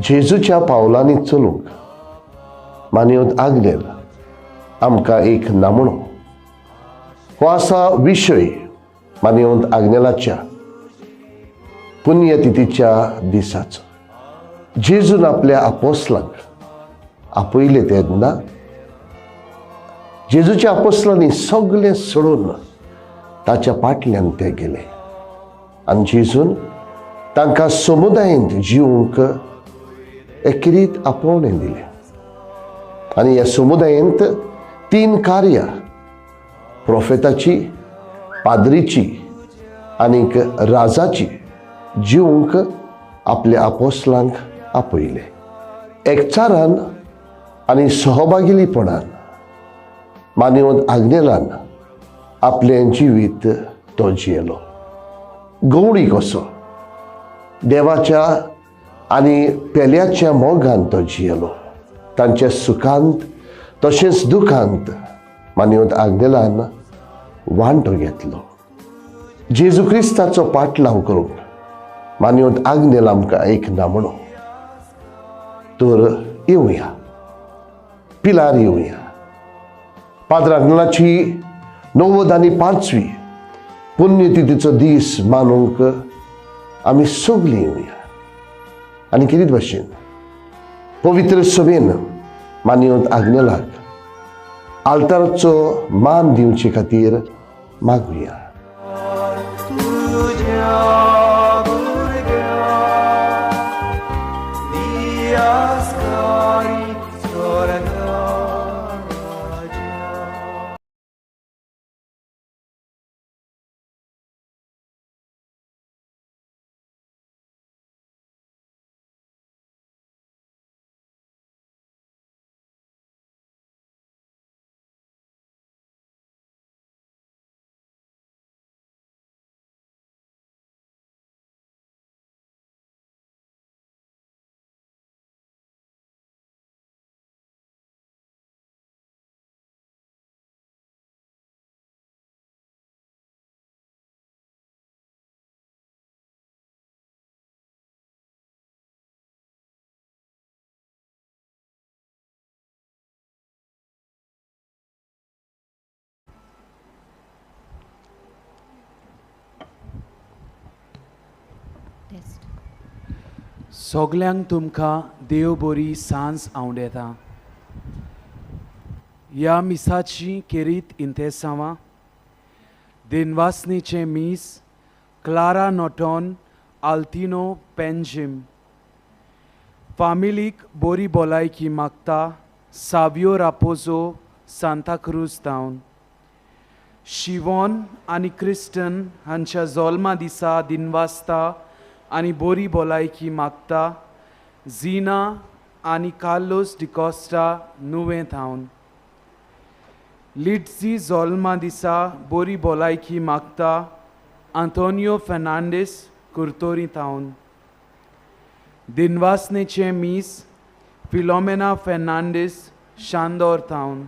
जेजूच्या पावलांनी चलूंक मानियोत आग्नेल आमकां एक नामणो हो आसा विशय मानियोत आग्नेलाच्या पुण्यतिथीच्या दिसाचो जेजून आपल्या आपोस्लांक आपयले तेन्ना जेजूच्या आपोस्लांनी सगळें सोडून ताच्या फाटल्यान ते गेले आनी जेजून तांकां समुदायांत जिवंक एकेरीत आपोवणें दिलें आनी ह्या समुदायांत 3 कार्यां प्रोफेताची, पाद्रीची आनीक राजाची जिवंक आपल्या आपोस्लांक आपयले. एकचारान आनी सहभागिलीपणान मानियोत आग्नेलान आपलें जिवीत तो जियेलो. गवळी कसो देवाच्या आनी पेल्याच्या मोगान तो जियेलो. तांच्या सुखांत तशेंच दुखांत मानियोत आग्नेलान वांटो घेतलो. जेजू क्रिस्ताचो पाटलाव करूंक मानियोत आग्नेल आमकां एक नामणो. तर येवया, पिलार येवया. पाद्र आग्नेलाची 9वी आनी 5वी पुण्यतिथीचो दीस मानूंक आमी सगळीं येवया आनी कितें भाशेन पवित्र सभेन मानियोत आग्नेलाक आल्ताराचो मान दिवचे खातीर मागुया. सगल्यांक तुमकां देव बरी सांज आवडेता. ह्या मिसाची केरीत इंतेसांवां दिनवासनीचे मीस क्लारा नोटोन आल्तिनो पेंजिम फामिलीक बरी भलायकी मागता. सावियो रापोजो सांता क्रूज टावन शिवोन आनी क्रिस्टन हांच्या जल्मा दिसा दिनवासता आनी बरी भलायकी मागता. झिना आनी कार्लोस डिकोस्टा नुवें टावन लिड्जी जल्मा दिसा बरी भलायकी मागता. आंतोनियो फेर्नांडीस कुर्तोरी टावन दिनवासनेचे मीस फिलोमेना फेर्नांडीस शांदोर टावन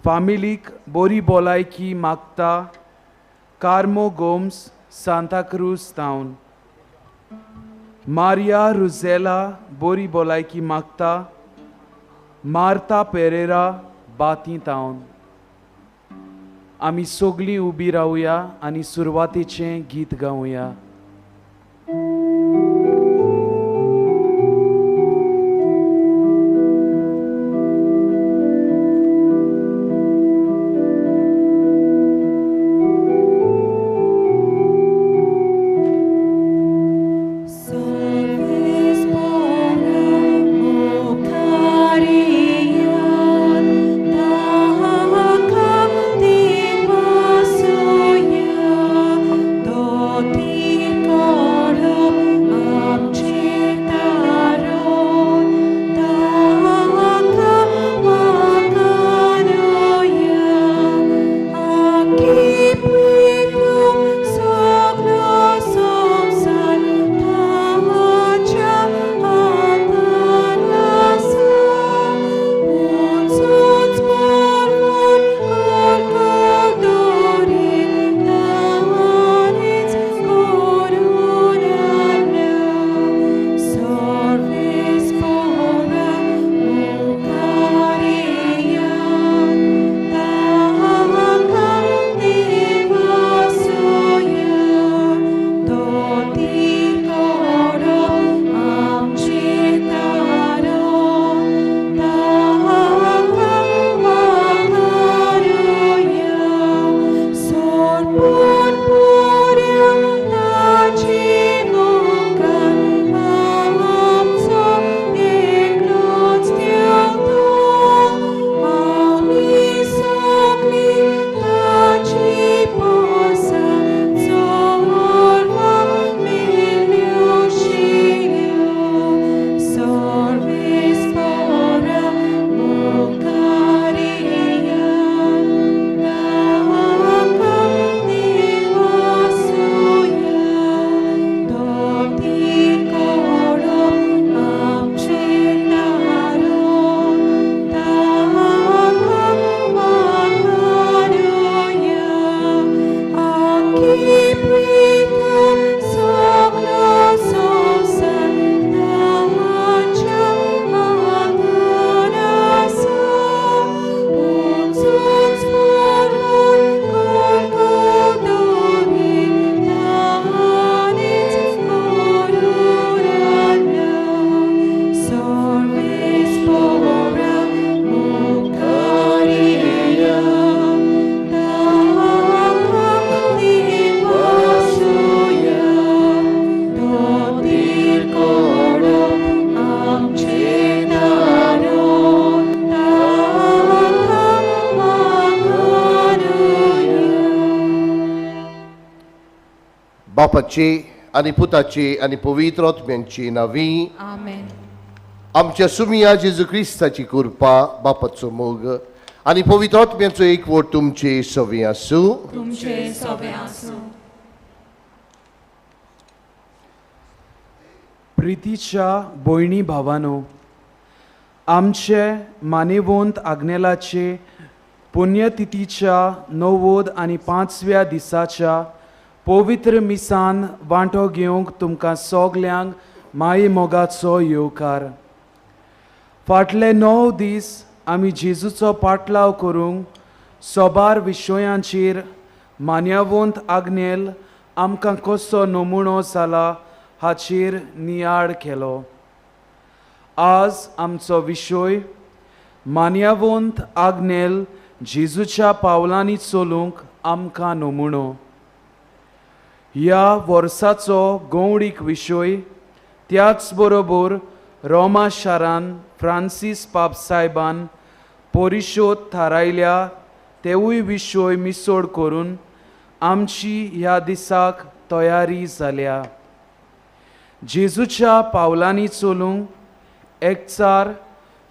फामिलीक बरी भलायकी मागता. कार्मो गोम्स सांता क्रूज टावन मारिया रुझेला बरी भलायकी मागता. मार्ता पेरेरा बाती टावन. आमी सगळीं उबी रावया आनी सुरवातेचें गीत गावया. Ti बापाचे आणि पुताचे आणि पवित्र आत्म्यांची नावी. आमेन. आमच्या सुमिया जेजू क्रिस्ताची कृपा, बापाचो मोग आणि पवित्र आत्म्याचो एकवट तुमचे सवे आसूं. तुमचे सवे आसूं. प्रितीच्या भयणी भावानो, आमचे मानेवंत आग्नेलाचे पुण्यतिथीच्या 9 आणि 5व्या दिसाच्या पवित्र मिसान वांटो घेवंक तुमकां सगल्यांक माये मोगाचो येवकार. फाटले 9 दीस आमी जेजूचो पाटलाव करूंक सोबार विशयांचेर मान्यवंत आग्नेल आमकां कसो नमुनो जाला हाचेर नियाळ केलो. आज आमचो विशय मान्यवंत आग्नेल जेजूच्या पावलांनी चलूंक आमकां नमुनो. ह्या वर्साचो गौडीक विशय त्याच बरोबर रोमा शारान फ्रांसीस पाप सायबान परिशोध थारायल्या तेवूय विशय मिसोड करून आमची ह्या दिसाक तयारी जाल्या. जेजूच्या पावलांनी चलूंक एकचार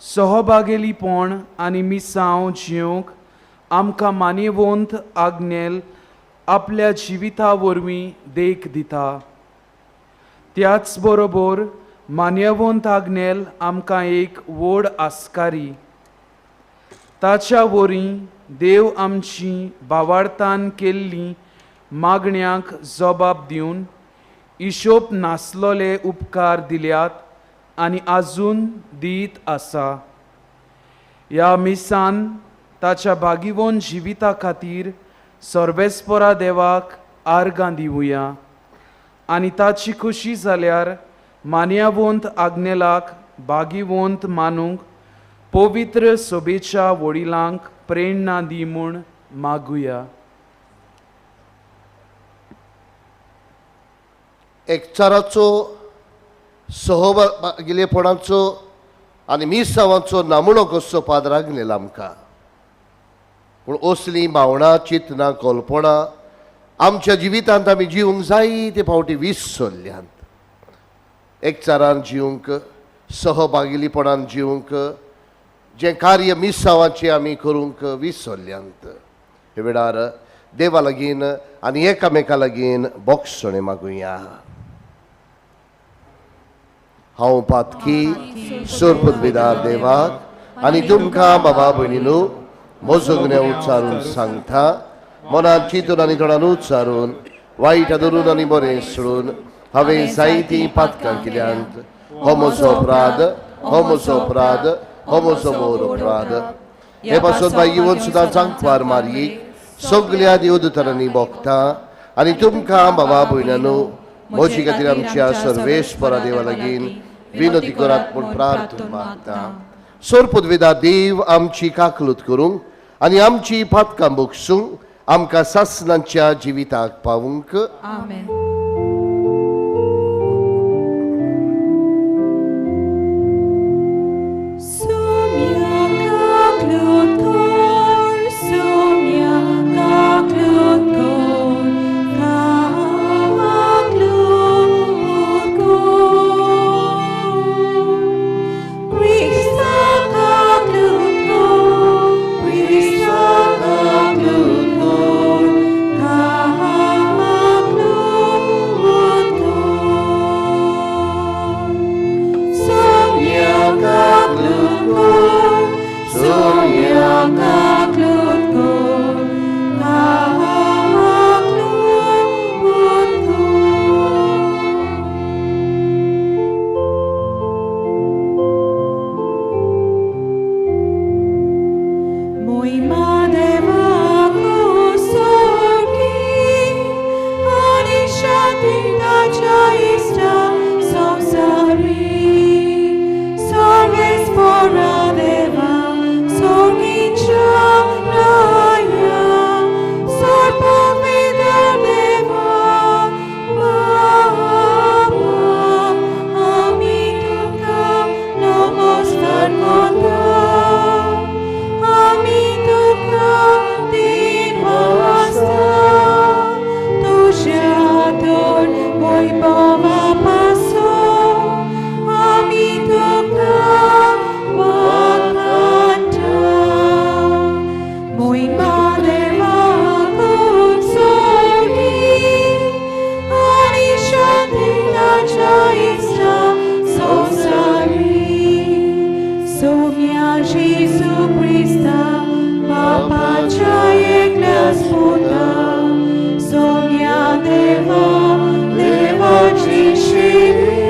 सहभागेलीपण आनी मिसांव जिवंक आमकां मानेवंत आग्नेल आपल्या जिविता वरवीं देख दिता. त्याच बरोबर मान्यवंत आग्नेल आमकां एक व्हड आस्कारी. ताच्या वरीं देव आमची भावार्थान केल्ली मागण्यांक जबाब दिवन हिशोब नासलोले उपकार दिल्यात आनी आजून दीत आसा. ह्या मिसान ताच्या भागिवंत जिविता खातीर सर्वेस्परा देवाक आर्गां दिवया आनी ताची खुशी जाल्यार मान्यवंत आग्नेलाक भागिवंत मानूंक पवित्र सोबेच्या वडिलांक प्रेरणा दी म्हूण मागुया. एकचाराचो सहभागिलेपणाचो आनी मिसांवाचो नामणो कसो पाद्राक नेला आमकां. पूण असली भावना चिंतना कल्पना आमच्या जिवितांत आमी जिवंक जाय ते फावटी विसरल्यांत. एकचारान जिवंक, सहभागिलीपणान जिवंक, जें कार्य मिसांवाचें आमी करूंक विसरल्यांत. हे वेळार देवा लागीं आनी एकामेका लागीं बोगसणे मागुया. हांव पातकी सोरपदविदार देवाक आनी तुमकां बाबा भयणीनो म्हजो गुन्यांव उच्चारून सांगता. मनांत चिंतून आनी तोंडान उच्चारून वायट धरून आनी बरें सोडून हांवें जायतीं पातकां केल्यांत. हो म्हजो अपराध, हो म्हजो अपराध, हो म्हजो मोर अपराध. हे पासून भाग्यवंत सुद्दां जांकवार मारयी सगळ्या देवदूतांनी भोगता आनी तुमकां बाबा भयणानो म्हजे खातीर आमच्या सर्वेस्परा देवा लागीं विनोदी करात म्हूण प्रार्थना मागता. सोरपदवेदा देव आमची काकलूत करूंक आनी आमची पातकां भोगसूंक आमकां सासणांच्या जिविताक पावूंक. आमेन. Lord. वैभवापासून आम्ही तुका वखाणतो. महिमा देवाक उत्सर्गी आणि शांती ताच्या इष्ट संसारी. सोम्या जेजू ख्रिस्ता बापाच्या एकल्या पुता. सोम्या देवा देवाची शिरी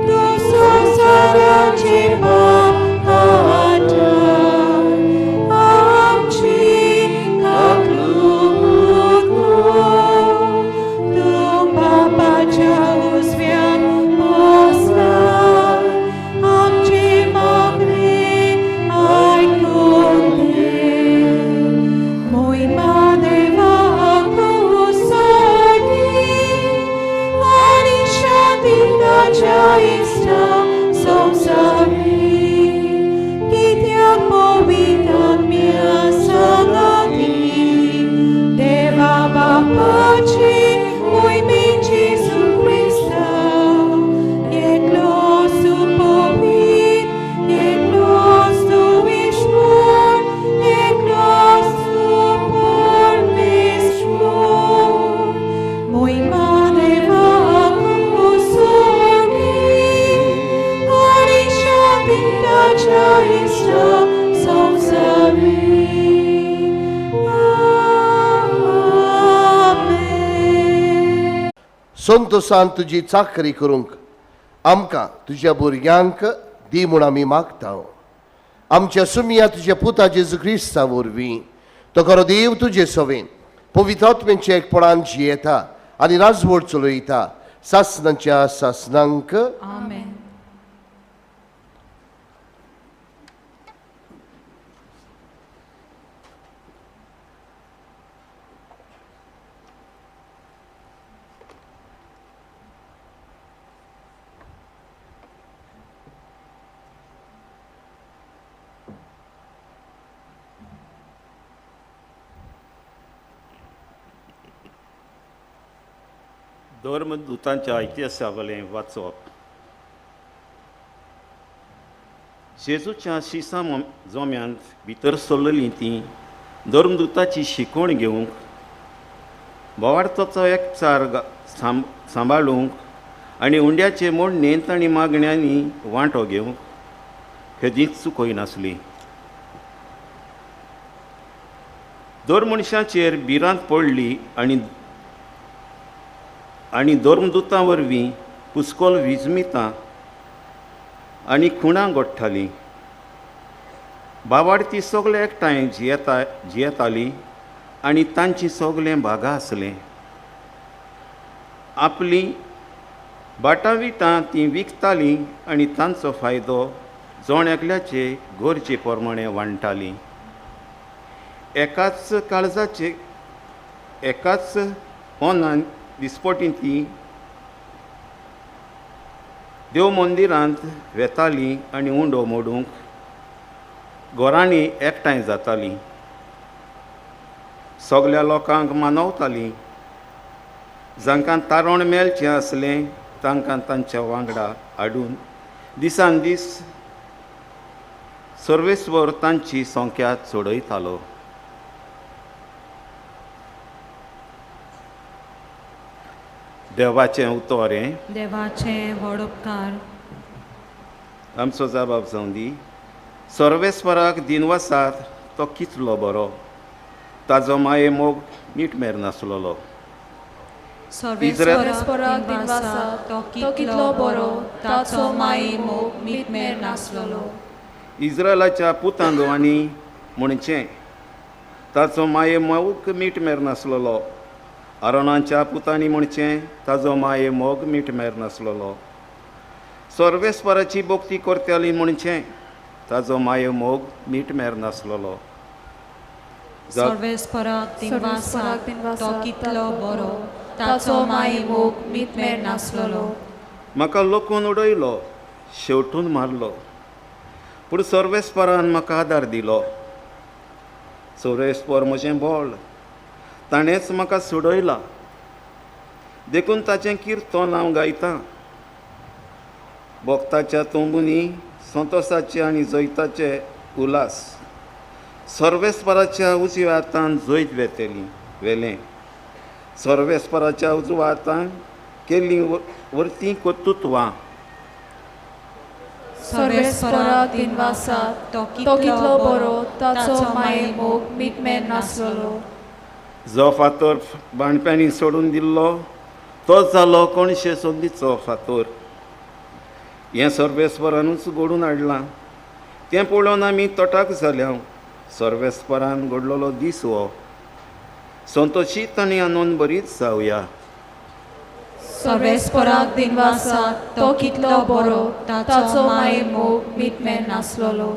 तू संसाराची पाप काढा. आमची काकलूक तू बापाच्या उजव्यान बसला. आमची मागणी ऐकून घे. महिमा देवाक उत्सर्गी आणि शांती ताच्या इष्ट संसारी. कित्याक पवित्र आत्म्या संगती देवा बापाची मोहिमेन जेजू ख्रिस्ता एकलोच तू पवित्र, एकलोच तू ईश्वर, एकलोच तू परमेश्वर. महिमा देवाक उत्सर्गी आणि शांती ताच्या इष्ट संसारी. आमेन. संतोषान तुजी चाकरी करूंक आमकां तुज्या भुरग्यांक दी म्हूण आमी मागता. आमच्या सुमया तुज्या पुता जेजू क्रिस्ता वरवीं तो खरो देव तुजे सवेन पवित्र आत्म्याच्या एकपणान जियेता आनी राजवट चलयता सासनांच्या सासनांक. आमेन. धर्मदूतांच्या इतिहासावलें वाचप. जेजूच्या शिसा जोम्यांत भितर सरलेलीं तीं धर्मदूताची शिकवण घेवंक, बोवार्थाचो एकचार सांबाळूंक आनी उंड्याचे मोडणेंत आनी मागण्यांनी वांटो घेवंक कधीच चुकय नासली. दर मनशाचेर भिरांत पडली आनी धर्मदूतां वरवीं हुस्कोल विजमिता आनी खुणां गोठ्ठालीं. बावार्थी सगळे एकठांय जियेतालीं आनी तांचीं सगळें भागां आसलें. आपलीं बाटां विटां तीं विकतालीं आनी तांचो फायदो जोण एकल्याचे गरजे प्रमाणें वांटतालीं. एकाच काळजाचे एकाच पोंदान दिसपटी तीं देव मंदिरांत वेतालीं आनी उंडो मोडूंक घरांनी एकठांय जातालीं. सगल्या लोकांक मानवतालीं. जांकां तारण मेलचें आसलें तांकां तांच्या वांगडा हाडून दिसान दीस सर्वेस्वर तांची संख्या चडयतालो. देवाचें उतोरें. देवाचें व्हड उपकार. आमचो जबाब जावन दी. सर्वेस्वराक दिनवासात तो कितलो बरो, ताजो माये मोग मीठ नासलोलो. सर्वेस्पराक दिनवासा तो कितलो बरो, ताचो माये मोग मीठ नासलोलो. इस्रायलाच्या पुतांदवांनी म्हणचें, ताचो माये मोग मीठ नासलोलो. आरोनाच्या पुतांनी म्हणचें, ताजो माये मोग मीठ नासलोलो. सर्वेस्वराची भक्ती करताली म्हणचें, ताजो माये मोग मीठ नासलोलो. सर्वेस्पराक दिनवासा तो कितलो बरो, ताचो माये मोग मीठ नासलोलो. म्हाका लोकून उडयलो, शेवटून मारलो, पूण सर्वेस्परान म्हाका आदार दिलो. सर्वेस्पर म्हजें बोळ, ताणेंच म्हाका सोडयला. देखून ताचें किर्तन हांव गायतां. भक्ताच्या तोंबुनी संतोसाचे आनी जैताचे उलास. सर्वेस्पराच्या उजव्या हातान जैत वेलें. सर्वेस्पराच्या उजव्या हातान केल्लीं वर्तीं कर्तुत्वां. सर्वेस्पराक दिनवासात तो कितलो बरो ताचो माये मोग मिटमेर नासलोलो. जो फातर बाणप्यांनी सोडून दिल्लो तोच जालो कोणशे सोदीचो फातर. हें सर्वेस्परानूच घडून हाडलां. तें पळोवन आमी तोटाक जाल्या. सर्वेस्परान घडलोलो दीस हो. संतोशीत आनी आनंद बरीच जावया. सर्वेस्पराक दिनवासात तो कितलो बरो ताचो माये मोग मिटमेर नासलोलो.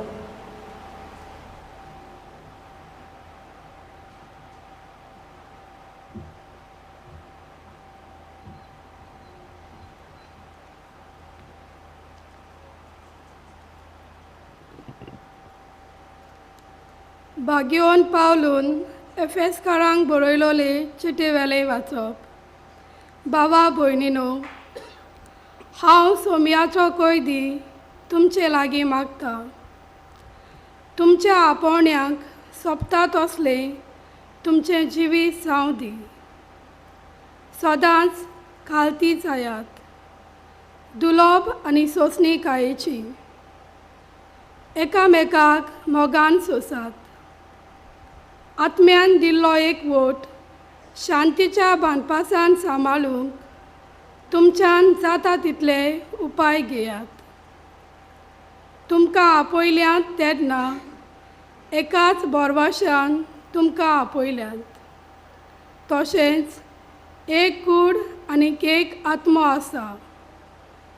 भाग्यवन पावलून एफेसकारांक बरयलोले चिटे वेले वाचप. बाबा भयणीनो, हांव सोमयाचो कैदी तुमचे लागीं मागतां. तुमच्या आपोवण्याक सोबता तसले तुमचें जिवीत जावं दी. सदांच खालती जायात, दुलोब आनी सोंसणीकायेची. एकामेकाक मोगान सोसात. आत्म्यान दिल्लो एक वोट शांतीच्या बांदपासान सांबाळूंक तुमच्यान जाता तितले उपाय घेयात. तुमकां आपयल्यांत तेन्ना एकाच बोरवाशान तुमकां आपयल्यांत. तशेंच एक कूड आनी एक आत्मो आसा.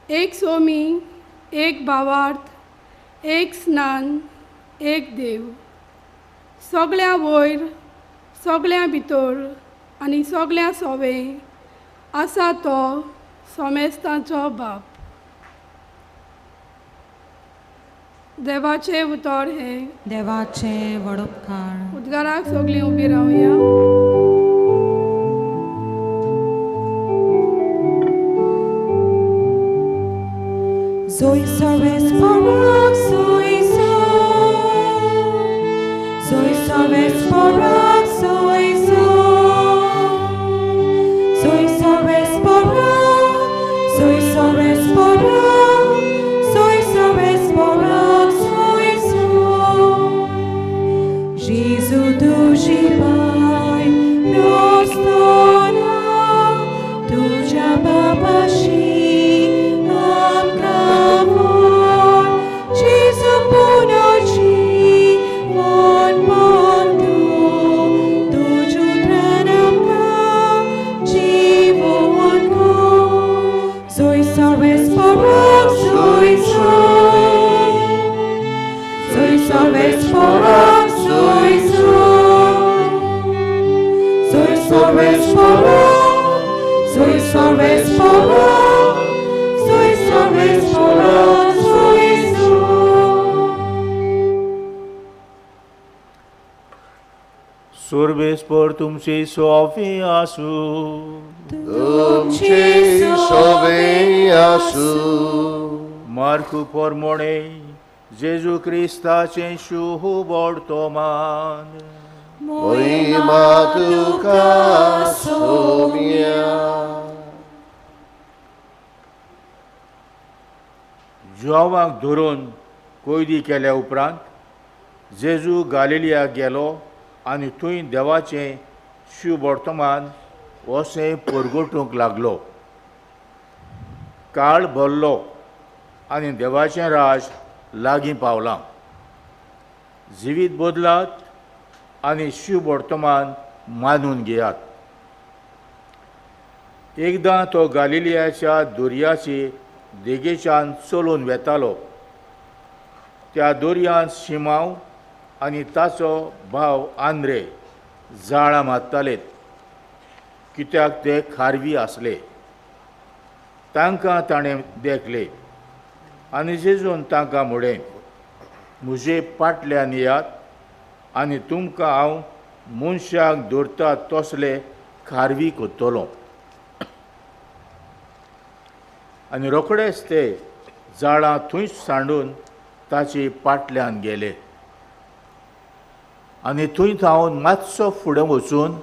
एक सोमी, एक भावार्थ, एक स्नान, एक देव. सगळ्या वयर, सगळ्या भितर आनी सगळ्या सोबे आसा तो सोमेस्तांचो बाप. देवाचें उतर हें. देवाचें वडपकार. उद्गाराक सगळीं उबी रावया. Soy सर्वेस्पराक सोयीचो. Soy सर्वेस्पराक सोयीचो. Soy सर्वेस्पराक. Soy सर्वेस्पराक. Soy सर्वेस्पराक सोयीचो. Jésus duży Pai roztona tudzia babashi. सर्वेस्पर तुमचे सोवे आसू. तुमचे सोबे आसू. मार्कू पोरमोणे जेजू क्रिस्ताचें शुभ वर्तमान. महिमा तुका सोम्या. जोवांक धरून कैदी केल्या उपरांत जेजू गालिलियाक गेलो आनी थंय देवाचें शुभ वर्तमान अशें परगटूंक लागलो. काळ भरलो आनी देवाचें राज लागीं पावलां. जिवीत बदलात आनी शुभ वर्तमान मानून घेयात. एकदां तो गालिलियाच्या दर्याची देगेच्यान चलून वेतालो. त्या दर्यांत शिमाव आनी ताचो भाव आंद्रे जाळां मारतालेत, कित्याक ते खारवी आसले. तांकां ताणें देखले आनी जेजून तांकां म्हळें, म्हजे पाटल्यान येयात आनी तुमकां हांव मनशाक धरता तसले खारवी कोत्तलों. आनी रोखडेच ते झाडां थंयच सांडून ताची पाटल्यान गेले. आनी थंय थावन मातसो फुडें वचून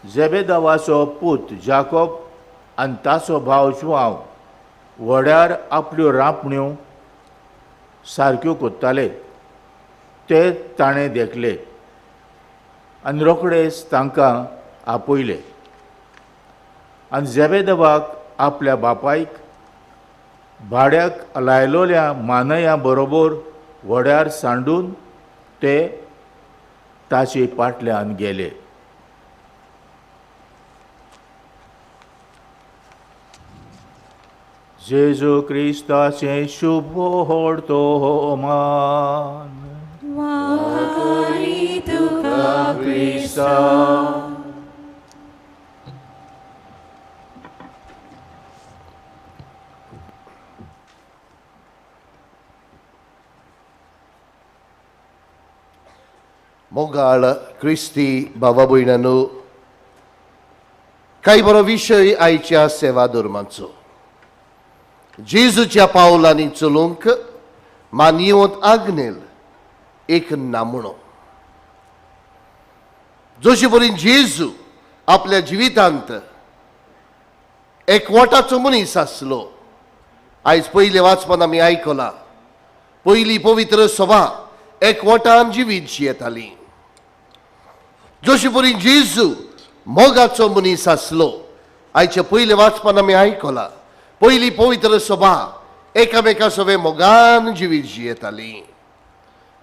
जेबेदावाचो पूत जाकोब आनी ताचो भाव जुआंव व्हड्यार आपल्यो रांपण्यो सारक्यो कोत्ताले ते ताणें देखले आनी रोखडेच तांकां आपयले. आनी जेबेदावाक आपल्या बापायक भाड्याक लायलोल्या मानया बरोबर व्हड्यार सांडून ते ताचे पाटल्यान गेले. जेजू क्रिस्ताचें शुभ व्हडतो मान. क्रिस्ता मोगाळ क्रिस्ती भावा भयणांनो, काही बरो विशय आयच्या सेवा धर्माचो. जेजूच्या पावलांनी चलूंक मानियेवंत आग्नेल एक नामणो. जशे परेन जेजू आपल्या जिवितांत एकवटाचो मनीस आसलो. आयज पयले वाचपान आमी आयकलां, पयली पवित्र सभा एकवटान जिवीत जियेताली. जशे परेन जेजू मोगाचो मनीस आसलो, आयच्या पयले वाचपान आमी आयकलां, पयली पवित्र सभा एकामेका सवे मोगान जिवीत जियेताली.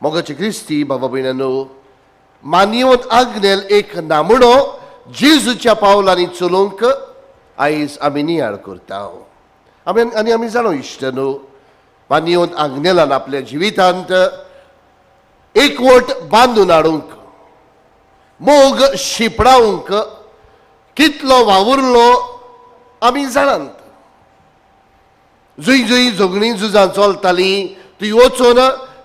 मोगाचे क्रिस्ती बाबा भयणांनो, मानियेवंत आग्नेल एक नामणो जेजूच्या पावलांनी चलूंक आयज आमी नियाळ करता. आनी आमी जाणो इश्ट न्हू, मानियेवंत आग्नेलान आपल्या जिवितांत एकवट बांदून हाडूंक, मोग शिपडावंक कितलो वावुरलो आमी जाणात. जंय जंय झगडीं झुजां चलतालीं थंय वचून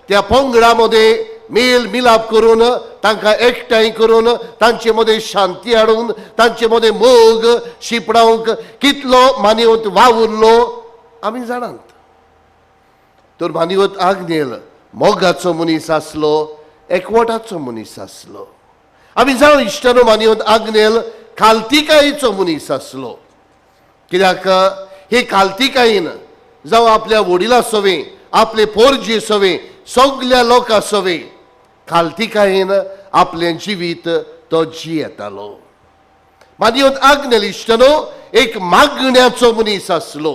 त्या पंगडा मदें मेल मिलाप करून, तांकां एकठांय करून, तांचे मदें शांती हाडून, तांचे मदें मोग शिपडावंक कितलो मानियेवंत वावुरलो आमी जाणात. तर मानियेवंत आग्नेल मोगाचो मनीस आसलो, एकवटाचो मनीस आसलो. आमी जाणो इश्टानो, मानियेवंत आग्नेल खालतीकायेचो मनीस आसलो. कित्याक हे खालतीकायेन जावं आपल्या वडिलां सवे, आपले पोरजे सवे, सगल्या लोकां सवे खालतीकायेन आपलें जिवीत तो जियेतालो. मानियेवंत आग्नेल इश्टानो एक मागण्याचो मनीस आसलो.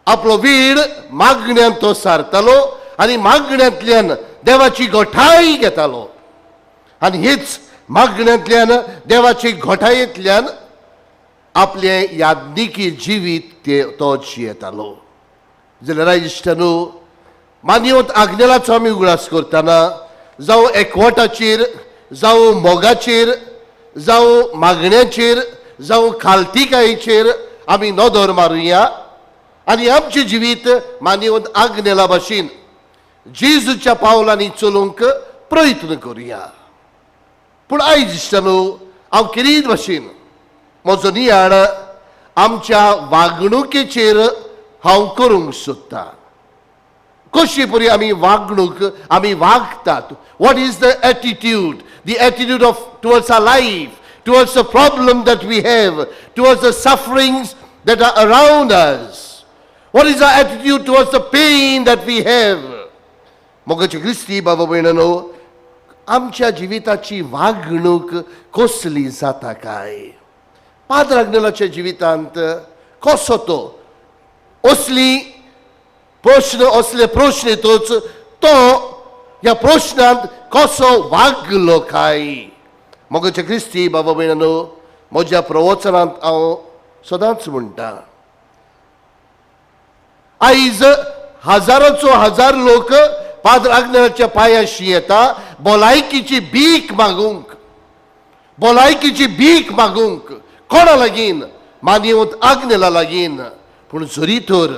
आपलो वेळ मागण्यान तो सारतालो आनी मागण्यांतल्यान देवाची घोटाय घेतालो. आनी हेच मागण्यांतल्यान देवाची घोटायेंतल्यान आपलें याज्ञिकी जिवीत तो जियेतालो. जाल्यार आयज इश्टानो, मानियेवंत आग्नेलाचो आमी उगडास करतना जावं एकवटाचेर, जावं मोगाचेर, जावं मागण्याचेर, जावं खालतीकायेचेर आमी नदर मारुया आनी आमचें जिवीत मानियेवंत आग्नेला भाशेन जेजूच्या पावलांनी चलूंक प्रयत्न करुया. पूण आयज इश्टानो, हांव किरीत भाशेन म्हजो नियाळ आमच्या वागणुकेचेर हांव करूंक सोदतां. कशी परी आमी वागणूक आमी वागतात. What is the attitude, the attitude of towards our life, towards the problem that we have, towards the sufferings that are around us. What is our attitude towards the pain that we have. मोगाचे क्रिस्ती बाबा भयणांनो, आमच्या जिविताची वागणूक कसली जाता काय? पाद्र आग्नेलाच्या जिवितांत कसो तो असले प्रश्न येतोच, तो ह्या प्रश्नांत कसो वागलो काय? मोगाचे क्रिस्ती बाबा भयणांनो, म्हज्या प्रवचनांत हांव सदांच म्हणटा, आयज हजाराचो हजार लोक पाद्र आग्नेलाच्या पांयाशी येता भलायकीची भीक मागूंक. भलायकीची भीक मागूंक कोणा लागीन? मानियेवंत आग्नेला लागीन. पूण जरी तर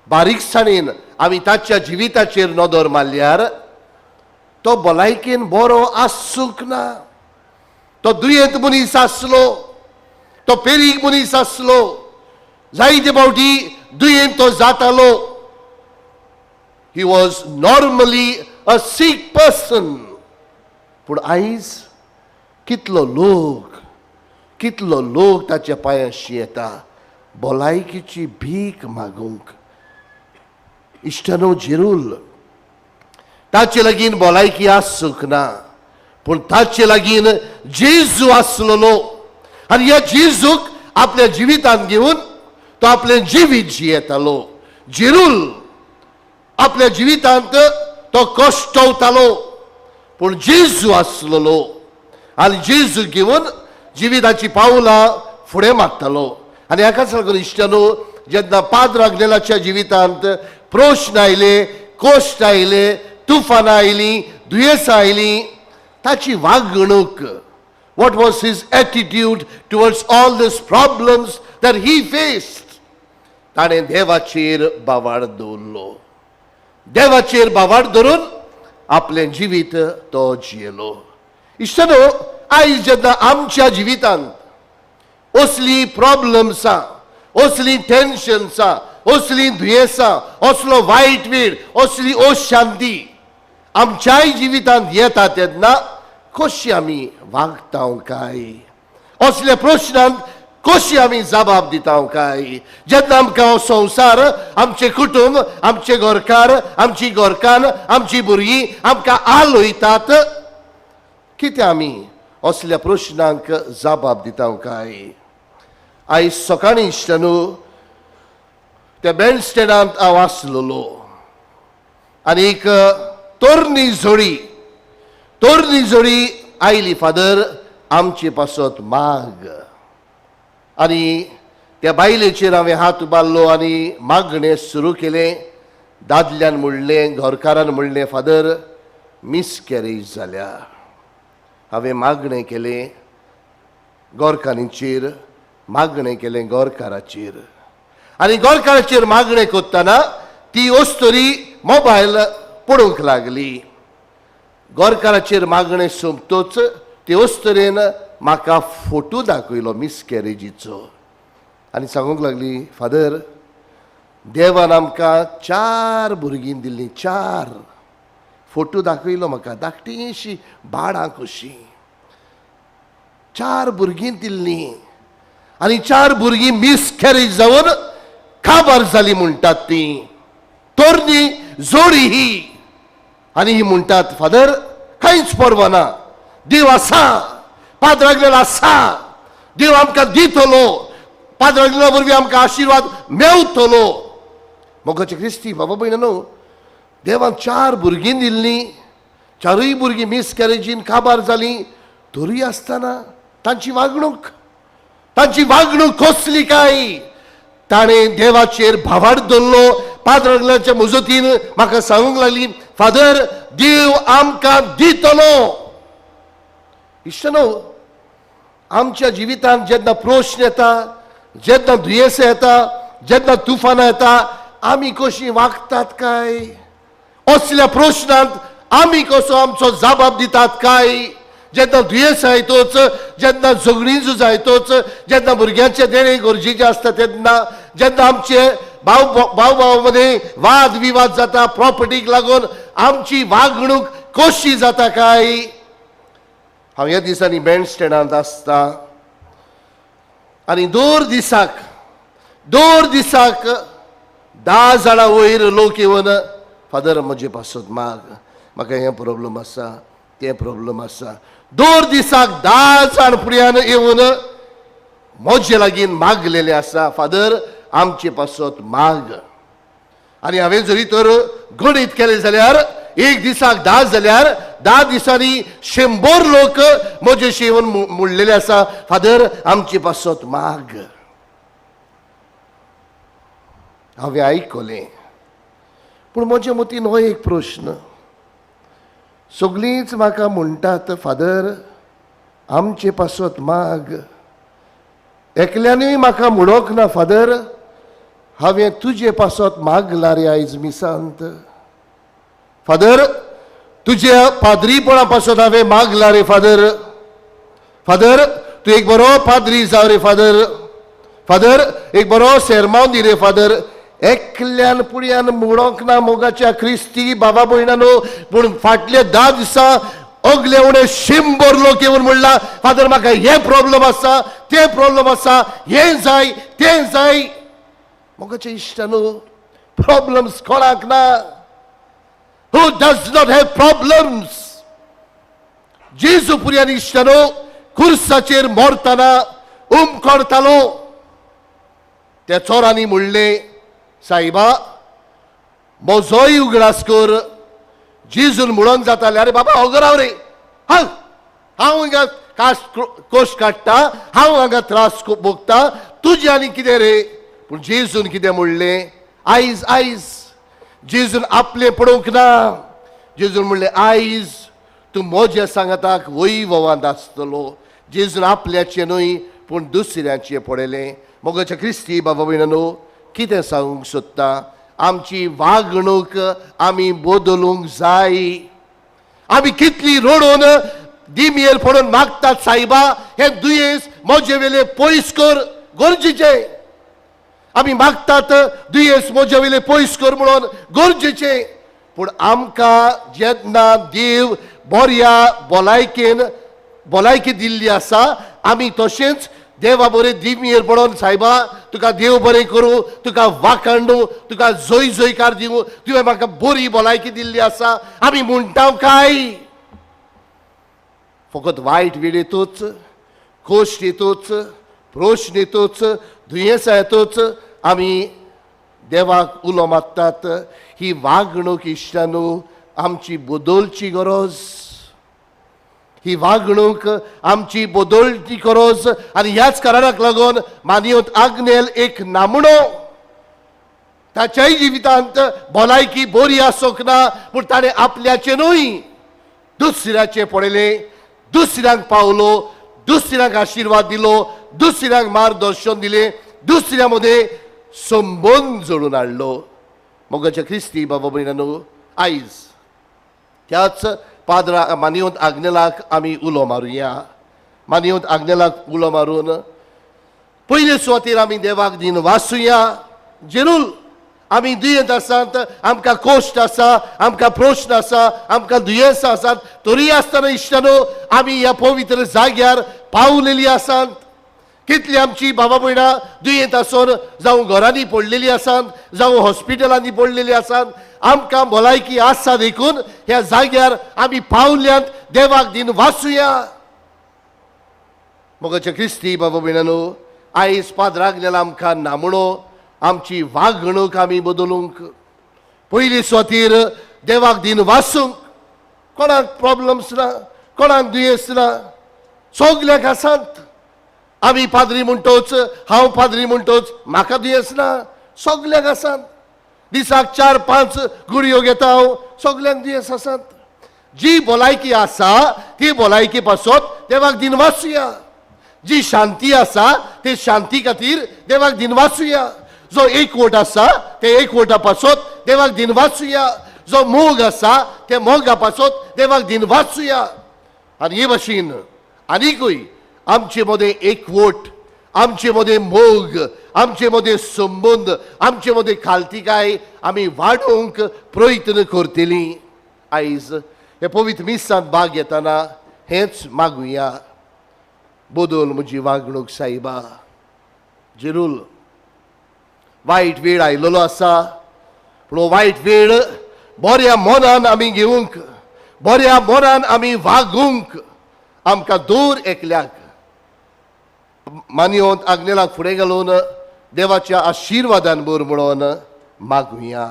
बारीकसाणेन आमी ताच्या जिविताचेर नदर मारल्यार तो भलायकेन बरो आसूंक ना. तो दुयेंत मनीस आसलो, तो पेरीक मनीस आसलो, जायते फावटी दुयेंत तो जातालो. He was normally a sick person. पूण आयज कितलो लोक ताच्या पांयाशी येता भलायकीची भीक मागूंक. इश्टानो, जिरूल ताचे लागीं भलायकी आसूंक ना, पूण ताचे लागीं जेजू आसलोलो. आनी ह्या जेजूक आपल्या जिवितांत घेवन तो आपलें जिवीत जियेतालो. जिरूल आपल्या जिवितांत तो कश्टवतालो, पूण जेजू आसलोलो आनी जेजू घेवन जिविताची पावलां फुडें मारतालो. आनी हाकाच लागून इश्टानो, जेन्ना पाद्र अग्नेलाच्या जिवितांत प्रश्न आयले, कोश्ट आयले, तुफानां आयलीं, दुयेंसां आयलीं, ताची वागणूक, what was his attitude towards all these problems that he faced, ताणें देवाचेर बावाड दवरलो. देवाचेर बावाड धरून आपलें जिवीत तो जियेलो. इश्टानो, आयज जेन्ना आमच्या जिवितांत असली प्रॉब्लेम्सां, असली टेन्शन्सां, असली दुयेंसां, असलो वायट वेळ, असली अशांती आमच्याय जिवितांत येता तेन्ना कशी आमी वागता काय, असल्या प्रश्नांक कशी आमी जबाब दिता काय. जेन्ना आमकां हो संवसार, आमचे कुटुंब, आमचे घरकार, आमची घरकान्न, आमची भुरगीं आमकां आलयतात, कितें आमी असल्या प्रश्नांक जबाब दिता काय. आयज सकाळीं इश्टानो, त्या बँड स्टँडांत हांव आसलोलो आनी एक तरणी जोडी आयली. फादर, आमचे पासत माग. आनी त्या बायलेचेर हांवें हात उबारलो आनी मागणें सुरू केलें. दादल्यान म्हणलें, घरकारान म्हणलें, फादर, मिसकॅरेज जाल्या. हांवें मागणें केलें गोरकानीचेर, मागणें केलें गोरकाराचेर. आनी गोरकाराचेर मागणें करतना ती अस्तोरी मोबायल पळोवंक लागली. गोरकाराचेर मागणें सोंपतोच ते अस्तोरेन म्हाका फोटो दाखयलो मिसकॅरेजीचो आनी सांगूंक लागली, फादर, देवान आमकां 4 भुरगीं दिल्लीं. 4 फोटो दाखयलो म्हाका, धाकटीशी बाळां कशीं. 4 भुरगीं दिल्लीं आनी 4 भुरगीं मिसकॅरेज जावन काबार जालीं म्हणटात तीं. तरणी जोडी ही. आनी ही म्हणटात, फादर, कांयच परवा ना, देव आसा, पाद्र अग्नेल आसा, देव आमकां दितलो, पाद्र अग्नेला वरवीं आमकां आशिर्वाद मेवतलो. मोगाचे क्रिस्ती बाबा भयणानो, देवान 4 भुरगीं दिल्लीं, 4य भुरगीं मिसकॅरेजीन काबार जालीं, तरी आसतना तांची वागणूक कसली काय. ताणें देवाचेर भावार्थ धरलो. पाद्र अग्नेलाच्या मुजतीन म्हाका सांगूंक लागली, फादर, देव आमकां दितलो. इश्टानो, आमच्या जिवितांत जेन्ना प्रश्न येता, जेन्ना दुयेंसां येता, जेन्ना तुफानां येता, आमी कशीं वागतात काय, असल्या प्रश्नांत आमी कसो आमचो जबाब दितात काय. जेन्ना दुयेंसां येतोच, जेन्ना झगडीं झुजां येतोच, जेन्ना भुरग्यांचे देणे गरजेचे आसता तेन्ना, जेन्ना आमचे भाव मध्ये वाद विवाद जाता प्रॉपर्टीक लागून, आमची वागणूक कशी जाता काय. हांव ह्या दिसांनी बँड स्टँडांत आसता आनी दर दिसाक 10 जाणां वयर लोक येवन, फादर, म्हजे पासत माग, म्हाका हें प्रॉब्लम आसा, तें प्रॉब्लम आसा. दर दिसाक 10 जाण फुड्यान येवन म्हजे लागीं मागलेले आसा, फादर, आमचे पासत माग. आनी हांवें जरी तर गणीत केलें जाल्यार एक दिसाक 10 जाल्यार 10 दिसांनी 100 लोक म्हजे शेवण म्हणलेले आसा, फादर, आमचे पासत माग. हांवें आयकलें, पूण म्हज्या मतीन हो एक प्रश्न. सगळींच म्हाका म्हणटात, फादर, आमचे पासत माग. एकल्यानूय म्हाका म्हणोंक ना, फादर, हांवें तुजे पासत मागला रे आयज मिसांत. फादर, तुज्या पाद्रीपणा पासत हांवें मागला रे फादर. फादर, तूं एक बरो पाद्री जाव रे फादर. फादर, एक बरो सेरमांव दी रे फादर. एकल्यान पुळयान मुडोंक ना मोगाच्या क्रिस्ती बाबा भयणानो. पूण फाटले 10 दिसा अगले उणे 100 लोक येवन म्हणला फादर म्हाका हे प्रॉब्लेम आसा, ते प्रॉब्लेम आसा, हे जाय ते जाय. मोगाच्या इश्टानो, प्रॉब्लेम्स कोणाक ना? Who does not have problems? जेजू पुर्यान इश्टानो खुर्साचेर मोरतना करतालो. त्या चोरांनी म्हणले सायबा म्हजोय उगडास कर. जेजून म्हणून जाताले अरे बाबा हो राव रे, हांव हांगा कोश काडटा, हांव हांगा त्रास भोगता, तुजे आनी कितें रे? पूण जेजून कितें म्हणले? आयज आयज. जेजून आपले पडोवंक ना. जेजून म्हणले आयज तूं म्हज्या सांगाताक वैभवांत आसतलो. जेजून आपल्याचे न्हय पूण दुसऱ्याचे पडयलें. मोगाच्या क्रिस्ती बाबा भयणानो, कितें सांगूंक सोदता? आमची वागणूक आमी बदलूंक जाय. आमी कितली रडून दिमेर पडून मागतात सायबा हे दुयेंस म्हजे वेले पयस कर, गरजेचें. आमी मागतात दुयेंस म्हजे वेले पयस कर म्हणून, गरजेचें. पूण आमकां जेन्ना देव बऱ्या भलायकी दिल्ली आसा, आमी तशेंच देवा बरें दिमेर पडोन सायबा तुका देव बरें करूं, तुका वाखाणू, तुका जय जयकार दिवं, तुवें म्हाका बरी भलायकी दिल्ली आसा, आमी म्हणटा काय? फकत वायट वेळ येतोच, कोश्ट येतोच, प्रश्न येतोच, दुयेंसां येतोच, आमी देवाक उलो मागतात. ही वागणूक इश्टानो आमची बदलची गरज. ही वागणूक आमची बदलची गरज. आनी ह्याच कारणाक लागून मानियोत आग्नेल एक नामणो. ताच्याय जिवितांत भलायकी बरी आसूंक ना, पूण ताणें आपल्याचे न्हय दुसऱ्याचे पडयलें, दुसऱ्यांक पावलो, दुसऱ्यांक आशिर्वाद दिलो, दुसऱ्यांक मार्गदर्शन दिलें, दुसऱ्या मदें संबंद जोडून हाडलो. मोगाच्या क्रिस्ती बाबा भयणानो, आयज त्याच पाद्रा मानियोत आग्नेलाक आमी उलो मारुया. मानियोत आग्नेलाक उलो मारून पयले सुवातेर आमी देवाक दिन वाचुया. जरूर आमी दुयेंत आसात, आमकां कोश्ट आसा, आमकां प्रश्न आसा, आमकां दुयेंसां आसात, तरी आसतना इश्टानो आमी ह्या पवित्र जाग्यार पावलेली आसात. कितली आमची बाबा भयणां दुयेंत आसून जावं घरांनी पडलेली आसात, जावं हॉस्पिटलांनी पडलेली आसात, आमकां भलायकी आसा देखून ह्या जाग्यार आमी पावल्यांत. देवाक दिन वाचुया. मोगाच्या क्रिस्ती बाबा भयणानो, आयज पाद्राग्नेल आमकां नामणो आमची वागणूक आमी बदलूंक. पयली सुवातेर देवाक दिन वाचूंक. कोणाक प्रॉब्लेम्स ना, कोणाक दुयेंस ना, सगल्यांक आसात. आमी पाद्री म्हणटोच, हांव पाद्री म्हणटोच म्हाका दुयेंस ना, सगल्यांक आसात. दिसाक 4-5 गुडयो घेता हांव, सगल्यांक दुयेंस आसात. जी भलायकी आसा ती भलायकी पासत देवाक दिन वाचुया. जी शांती आसा ते शांती खातीर देवाक दिन वाचुया. जो एकवट आसा ते एकवटा पासत देवाक दिन वाचुया. जो मोग आसा ते मोगा पासत देवाक दिन वाचुया. आनी हे भाशेन आनीकूय आमचे मदें एकवट, आमचे मदें मोग, आमचे मदें संबंद, आमचे मदें खालतिकाय आमी वाडोवंक प्रयत्न करतलीं. आयज हे पवित्र मिसांत भाग घेतना हेंच मागुया. बदल म्हजी वागणूक सायबा. जरूर वायट वेळ आयिल्लो आसा, पूण वायट वेळ बऱ्या मनान आमी घेवंक, बऱ्या मनान आमी वागूंक आमकां दर एकल्याक मानियोत आग्नेलाक फुडें घालून देवाच्या आशिर्वादान बर म्हणून मागुया.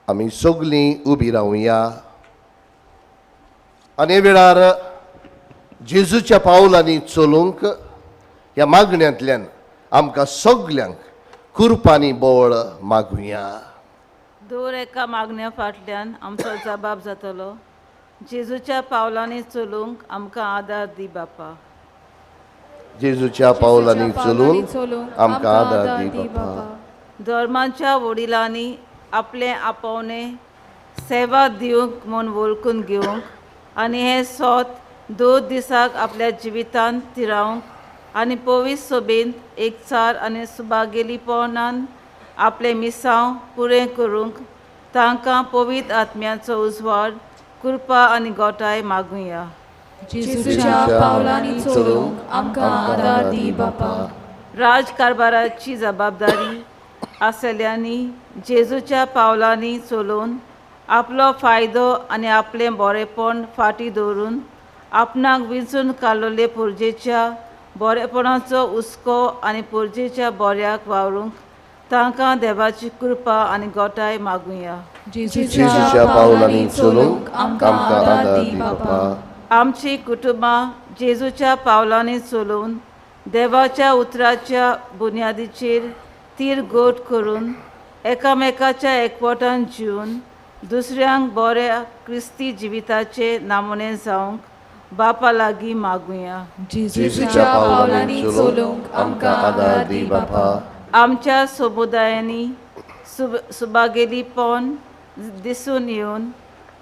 आमी सगळीं उबी रावया आनी वेळार जेजूच्या पावलांनी चलूंक ह्या मागण्यांतल्यान आमकां सगल्यांक कृपानी बळ मागुया. दर एका मागण्या फाटल्यान आमचो जबाब जातलो. जेजूच्या पावलांनी चलूंक आमकां आदार दी बापा. जेजूच्या पावलांनी चलून आमकां आदार दी बापा. धर्माच्या वडिलांनी आपले आपोवणे सेवा दिवंक म्हूण वळखून घेवंक आनी हे सोत 2 दिसाक आपल्या जिवितांत तिरावंक आनी पवित्र सोबेंत एकचार आनी सुबागेलीपणान आपले मिसांव पुरें करूंक तांकां पवित्र आत्म्याचो उजवाड कृपा आनी गोठाय मागुया. जेजूच्या पावलांनी चलूंक आमकां आदार दी बापा. राजकारभाराची जबाबदारी आसलेल्यांनी जेजूच्या पावलांनी चलून आपलो फायदो आनी आपलें बरेपण फाटीं दवरून आपणाक विंचून काडलोले पुर्जेच्या बरेपणाचो हुस्को आनी पुर्जेच्या बऱ्याक वावरूंक तांकां देवाची कृपा आनी गोठाय मागुया. जेजूच्या पावलांनी चलूंक आमकां आदार दी बापा. आमची कुटुंबां जेजूच्या पावलांनी चलून देवाच्या उतराच्या बुन्यादीचेर तीर गोट करून एकामेकाच्या एकवटान जिवन दुसऱ्यांक बऱ्या क्रिस्ती जिविताचे नामणे जावंक बापा लागीं मागुया. जेजूच्या पावलांनी चलूंक आमकां आदार दी बापा. आमच्या समुदायांनी सुबागेलीपण दिसून येवन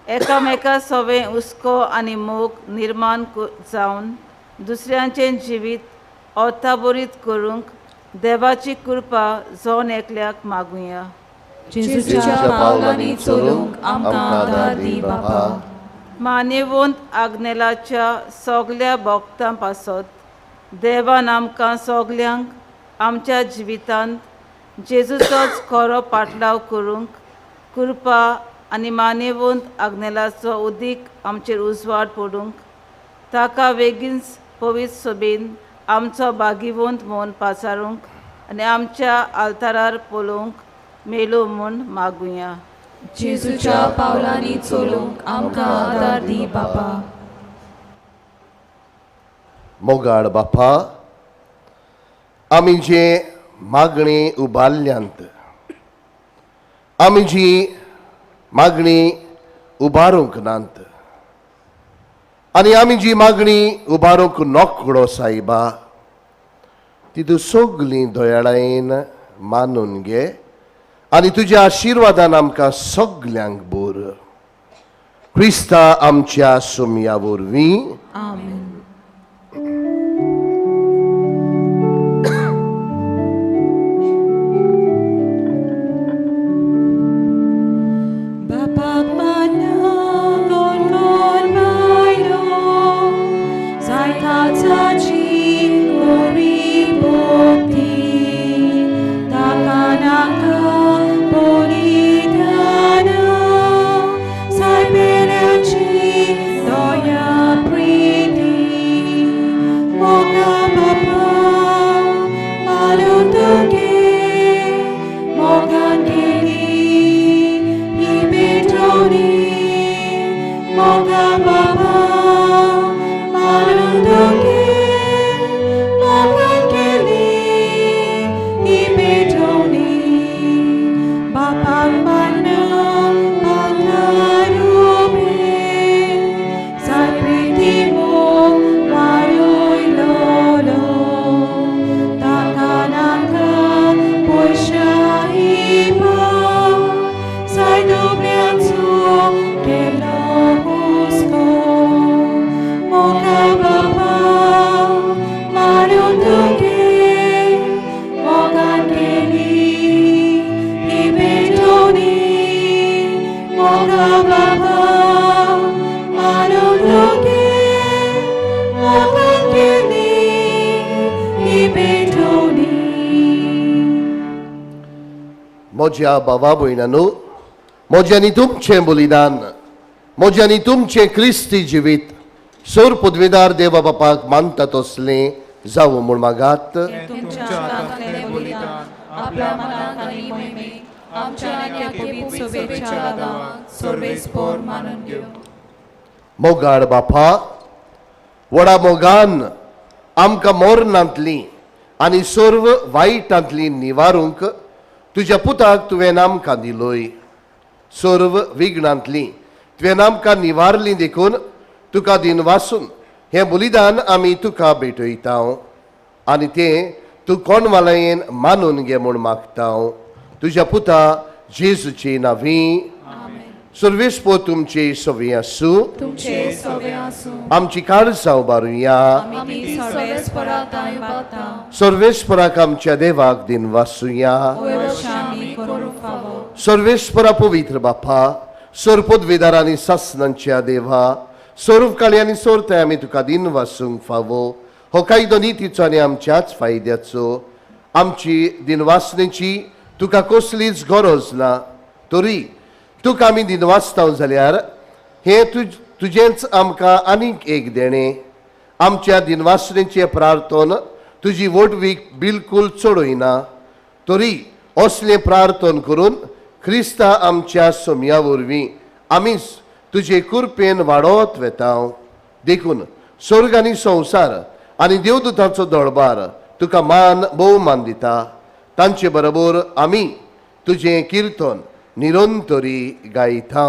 एकामेका सवें हुस्को आनी मोग निर्माण जावन दुसऱ्यांचें जिवीत अर्थाबरीत करूंक देवाची कृपा जोन एकल्याक मागुया. जेजूच्या पावलांनी चलूंक आमकां आदार दी बापा. मानेवंत आग्नेलाच्या सगल्या भक्तां पासत देवान आमकां सगल्यांक आमच्या जिवितांत जेजूचोच खरो पाटलाव करूंक कृपा आनी मानेवंत आग्नेलाचो उदीक आमचेर उजवाड पडूंक ताका बेगीनच पवित्र सोबेन आमचो बागीवंत म्हूण पाचारूंक आनी आमच्या आल्तारार पळोवंक मेलो म्हूण मागुया. जेजूच्या पावलांनी चलूंक आमकां आदार दी बापा. मोगाळ बापा, आमी जे मागणी उबारल्यांत आमी जी मागणी उबारूंक नांत आनी आमी जी मागणी उबारूंक नोकडो सायबा ती तूं सगलीं दयाळायेन मानून घे आनी तुज्या आशिर्वादान आमकां सगल्यांक बोर. क्रिस्ता आमच्या सुमया वरवीं. आमेन. म्हज्या भावा भयणांनो, म्हज्यानी तुमचें बलिदान, म्हज्यानी तुमचें क्रिस्ती जिवीत सोर पदवीदार देवा बापाक मानता तसलें जावं म्हूण मागात. आपल्या मनाक आनी मोहिमेक आमच्या नेट्या पवित्र सोबेच्या लागांत सर्वेस्पोर मानून घेव. मोगाळ बापा, व्हडा मोगान आमकां मोरणांतली आनी सर्व वायटांतली निवारूंक तुज्या पुताक तुवें आमकां दिलोय. सर्व विघ्नांतली तुवें आमकां निवारली देखून तुका दिनवासून हें बलिदान आमी तुका भेटयता आनी तें तूं कोणवालायेन मानून घे म्हूण मागता तुज्या पुता जेजूची नांवी. सर्वेस्पो तुमचे सवे आसूं. तुमचे सवे आसूं. आमची काळजां उबारुया. आमी सर्वेस्पराक दायबाता. सर्वेस्पराक आमच्या देवाक दिनवासुया. वैवशामी करूंक फावो. सर्वेस्परा पवित्र बापा, सोरपदवेदार आनी सासनांच्या देवा, सोरूपकाळी आनी सोरताय आमी तुका दिनवासूंक फावो. हो कायदो नितीचो आनी आमच्याच फायद्याचो. आमची दिनवासनेची तुका कसलीच गरज ना, तरी तुका आमी दिनवासता जाल्यार हें तुजेंच आमकां आनीक एक देणें. आमच्या दिनवासनेचे प्रार्थन तुजी वटवीक बिलकूल चडयना, तरी असलें प्रार्थन करून क्रिस्ता आमच्या सोम्या वरवीं आमीच तुजे कृपेन वाडत वेता. देखून स्वर्ग आनी संवसार आनी देवदूतांचो दळबार तुका मान भोवमान दिता. तांचे बरोबर आमी तुजें किर्तन निरंतरी गायता.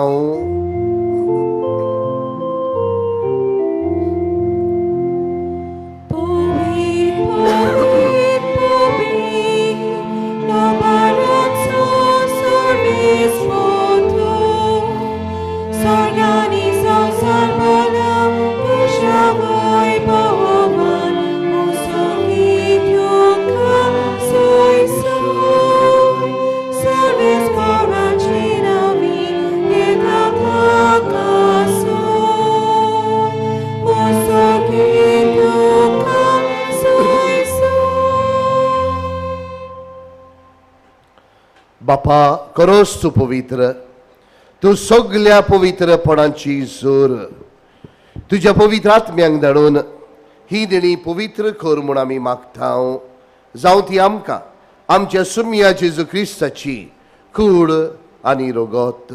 बापा, खरोच तूं पवित्र, तूं सगळ्या पवित्रपणाची जोर. तुज्या पवित्र आत्म्यांक धाडून ही देणी पवित्र कर म्हूण आमी मागता. जावं ती आमकां आमच्या सुम्या जेजू क्रिस्ताची कूड आनी रगत.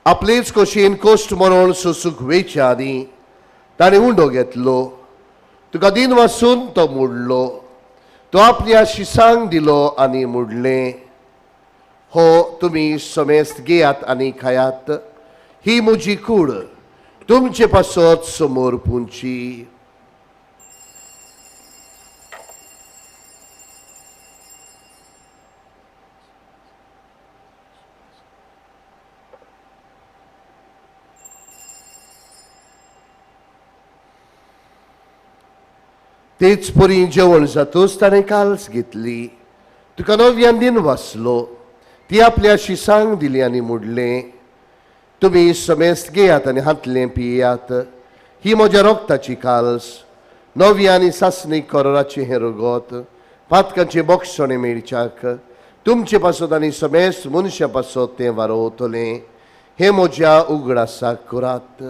आपलेच कशेन कश्ट मरण सोसूंक वेच्या आदी ताणें उंडो घेतलो. तुका दिन वासून तो मोडलो. तो आपल्या शिसांक दिलो आनी मोडलें. हो तुमी समेस्त घेयात आनी खायात. ही म्हजी कूड तुमचे पासत समोर पुंची. तेच परी जेवण जातूच ताणें काल्स घेतली. तुका नव्यान दिन वाचलो. ती आपल्या शिसांक दिली आनी मोडलें. तुमी समेस्त घेयात आनी हातलें पियात. ही म्हज्या रोगताची काल्स, नव्या आनी सासणीक कोराची हें रगत, पातकांचे बोक्षणे मेळच्याक तुमचे पासत आनी समेस्त मनशा पासत तें वारोवतलें. हें म्हज्या उगडासाक करात.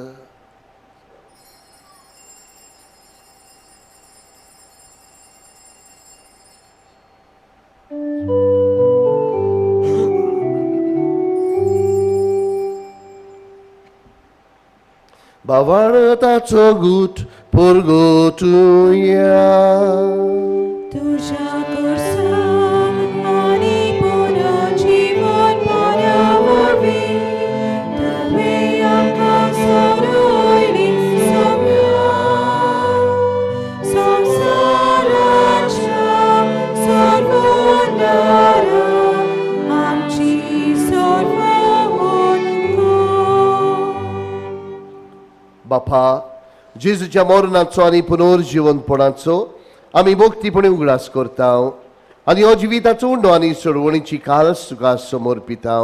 बावाळताचो गूट परगोटुया. तुझ्या कुर्सान आणि पुनर्जीवन पाण्यावरवी तुवें आमकां सोडून सोम्या संवसाराच्या सर्वोन्नरा आमची सर्वोन बापा, जेजूच्या मरणाचो आनी पुनर्जीवनपणाचो आमी भक्तीपणे उगडास करता आनी हो जिविताचो उंडो आनी सोडवणीची काल्स तुका समर्पिता.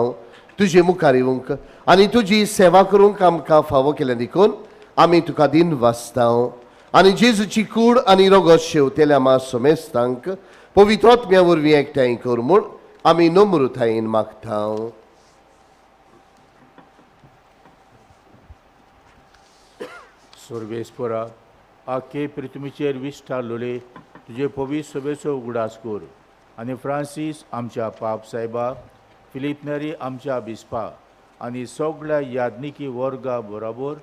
तुजे मुखार येवंक आनी तुजी सेवा करूंक आमकां फावो केल्या देखून आमी तुका दिन वाचता. आनी जेजूची कूड आनी रगत शेवतेल्या आमा समेस्तांक पवित्र आत्म्या वरवीं एकठांय कर म्हूण आमी नम्रतायेन मागता. सर्वेस्परा, आखे पृथ्वीचेर विस्तारलोले तुजे पवित्र सभेचो उगडास कर आनी फ्रांसीस आमच्या पाप साहेबा, फिलीप नेरी आमच्या बिस्पा आनी सगळ्या याज्ञिकी वर्गा बरोबर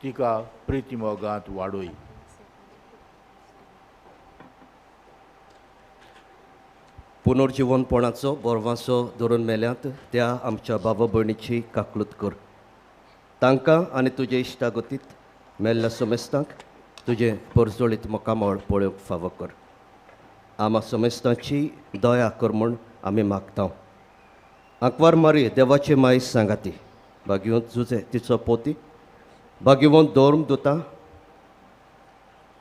तिका प्रितीमोगांत वाडय. पुनर्जीवनपणाचो बोरवांसो धरून मेल्यांत त्या आमच्या बाबा भयणीची काकलूत कर. तांकां आनी तुजे इश्टागतीत मेल्ल्या सोमेस्तांक तुजे परजोळीत मोकामोळ पळोवंक फावो कर. आम्हा सोमेस्तांची दया कर म्हूण आमी मागता. आंकवार मारी देवाचे माई सांगाती भाग्यवंत जुजे तिचो पोती भाग्यवंत दौर्म दोता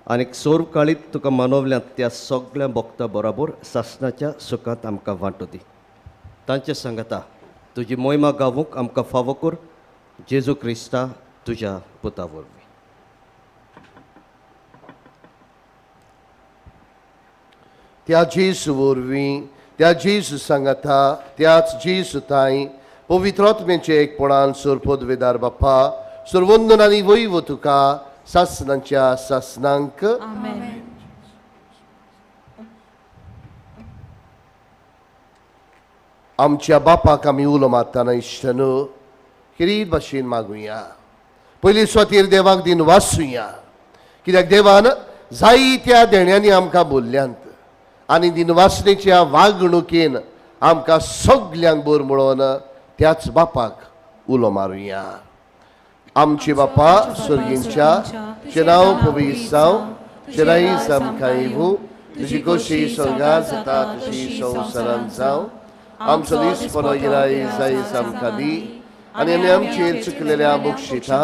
आनी सोर काळीत तुका मानवल्यांत त्या सगळ्या भक्तां बरोबर सासणाच्या सुखांत आमकां वांटो दी. तांचे सांगता तुजी मोहिमा गावूंक आमकां फावो कर. जेजू क्रिस्ता तुज्या पुता वरवीं. त्या जेजू वरवीं त्या जेजू सांगता त्याच जेजू ताई पवित्रात्मेचे एकपणान सोरपदवेदार बाप्पा सोरवंदन आनी वैव तुका सासणांच्या सासणांक आमेन. आमच्या बापाक आमी उलो मारतना इश्टनो किरीत भाशेन मागुया. पयलीं स्वातीर देवाक दिन वाचुया कित्याक देवान जायत्या देण्यांनी आमकां बोल्ल्यांत आनी दिनवासणेच्या वागणुकेन आमकां सगल्यांक बोर म्हणून त्याच बापाक उलो मारुया. आमचे बापा स्वर्गींच्या तुजें नांव पवित्र जावं, तुजें राईज आमकां येवूं, तुजी खोशी स्वर्गांत जाता तशी संवसारांत जावं. आमचो दिसपरो गिरायज आयज आमकां दी आनी आमी आमचेर चुकलेल्या बक्षिता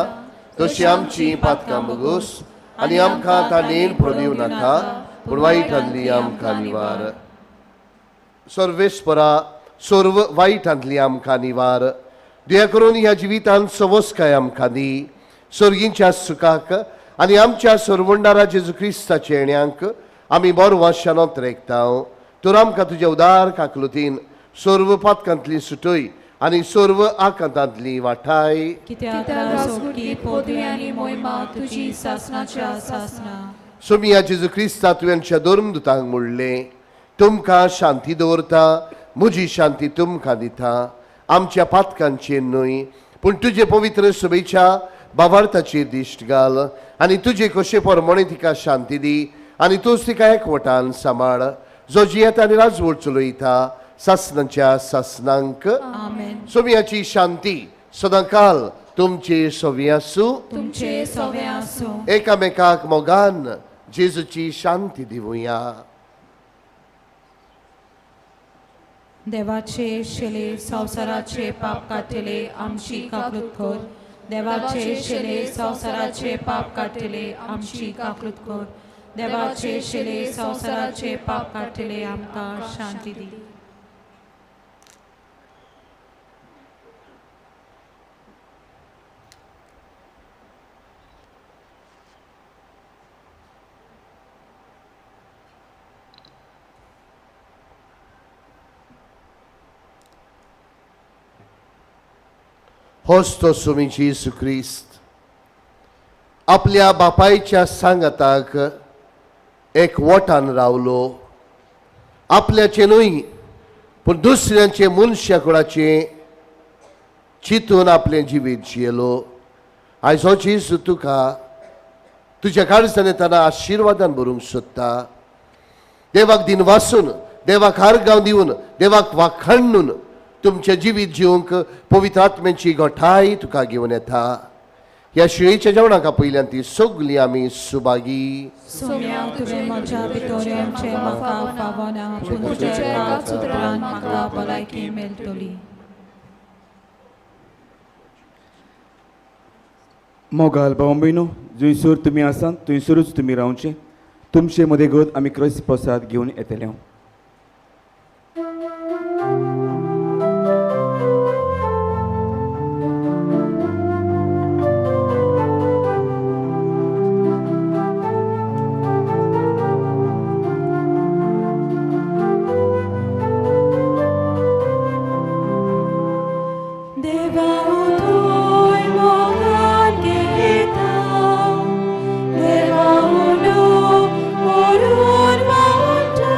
तशी आमची पातकां बगूस आनी आमकां ताणेन पडूं नाका पूण वायटांतली आमकां निवार. सर्वेस्परा सर्व वायटांतली आमकां निवार. दया करून ह्या जिवितांत सवस्काय आमकां दी. सर्गींच्या सुखाक आनी आमच्या सोरवंडारा जेजू क्रिस्ताच्या येण्याक आमी बरो वाशानोत रेखता. तर आमकां तुज्या उदार काकलुतीन सर्व पातकांतली सुटय आनी सर्व आकांतांतली वाटाय. कित्याक सोडकी पदवी आनी मोहिमा तुजी सासणाच्या सासणा. सोमिया जेजू क्रिस्ता तुवेंच्या धर्मदुतांक म्हणलें तुमकां शांती दवरता, म्हजी शांती तुमकां दिता. आमच्या पातकांचेर न्हय पूण तुजे पवित्र सुबेच्या बाबार्थाचेर दिश्ट घाल आनी तुजे कशे परमणे तिका शांती दी आनी तूंच तिका एकवटान सांबाळ जो जियेता आनी राजवट चलयता सासणांच्या सासणांक. आमेन. सोमियाची शांती सदांकाल तुमचे सोवी आसूं. तुमचे सवे आसूं. एकामेकाक मोगान जेजूची शांती दिवया. देवाचे शेले संवसाराचे पाप काटिले आमची काकलूत कर. देवाचे शेले संवसाराचे पाप काटिले आमची काकलूत कर. देवाचे शेले संवसाराचे पाप काटिले आमकां शांती दी. होच तो सोमी जेजू क्रिस्त आपल्या बापायच्या सांगताक एकवटान रावलो. आपल्याचे न्हय पूण दुसऱ्यांचे मनशाकुळाचे चिंतून आपलें जिवीत जियेलो. आयज हो जेजू तुका तुज्या काळजान येताना आशिर्वादान भरूंक सोदता. देवाक दिन वासून, देवाक आर्गांव दिवन, देवाक वाखाणून तुमचें जिवीत जिवंक पवित्र आत्म्याची गोठाय तुका घेवन येता. ह्या शिळेच्या जेवणाका पयल्यान ती सगळीं आमी सुभागी. सोम्याक तुवें म्हज्या भितोऱ्यांचे म्हाका फावना पूण तुज्या एकाच उतरान म्हाका भलायकी मेळटली. मोगाल भाव भयणो, जंयसर तुमी आसात थंयसरूच तुमी रावचे. तुमचे मदें गत आमी क्रिस्त प्रसाद घेवन येतले. Dewa unu morun manta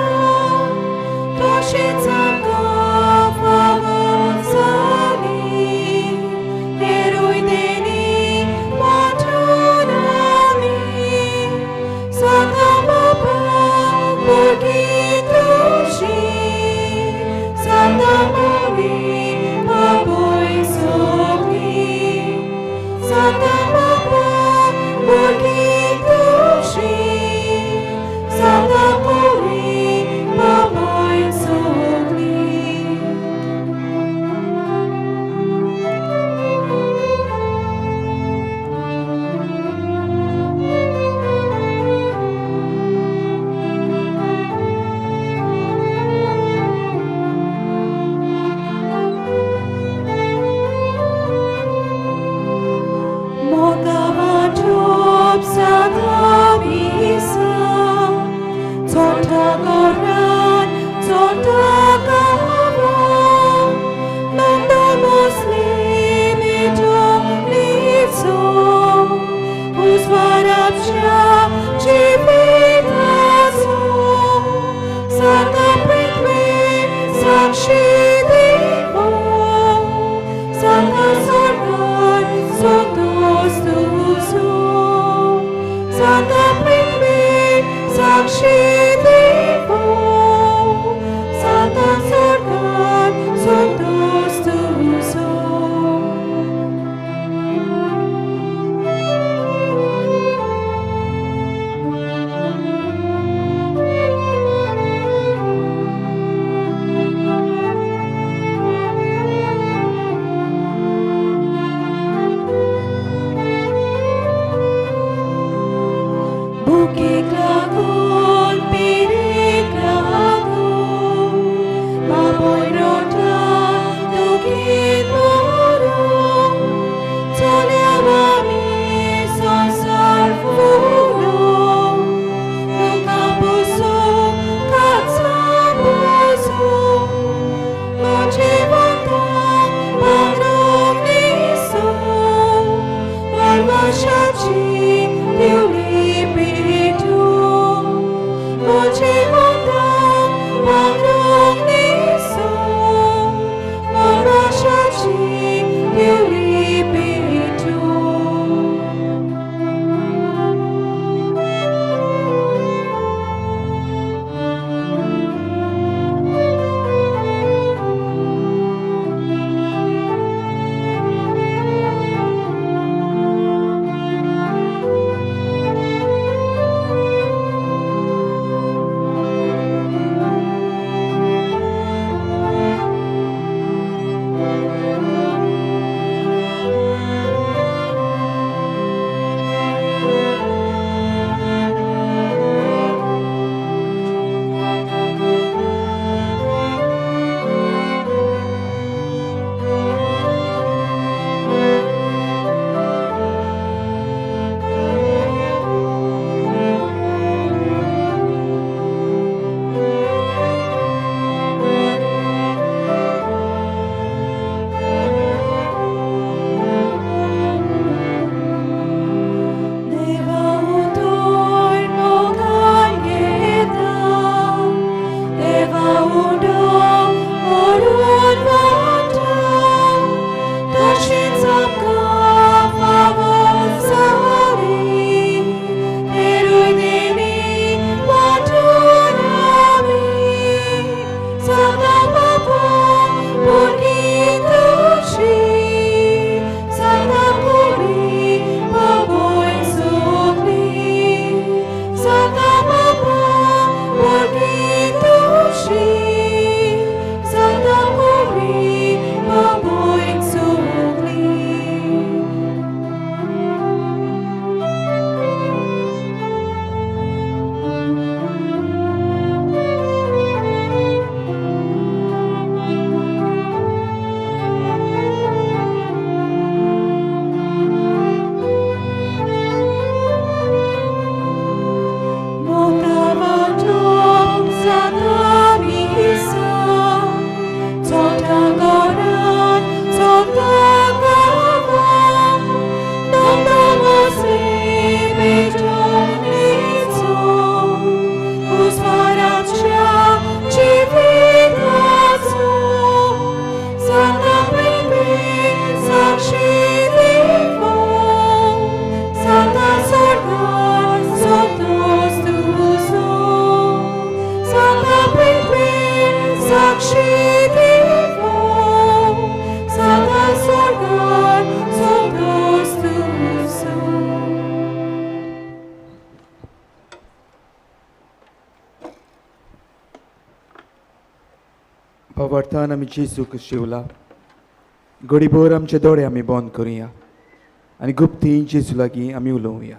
एकवाठान आमी जेसूक शिवला घडीभर आमचे दोळे आमी बंद करुया आनी गुप्ती जेसू लागीं आमी उलोवया.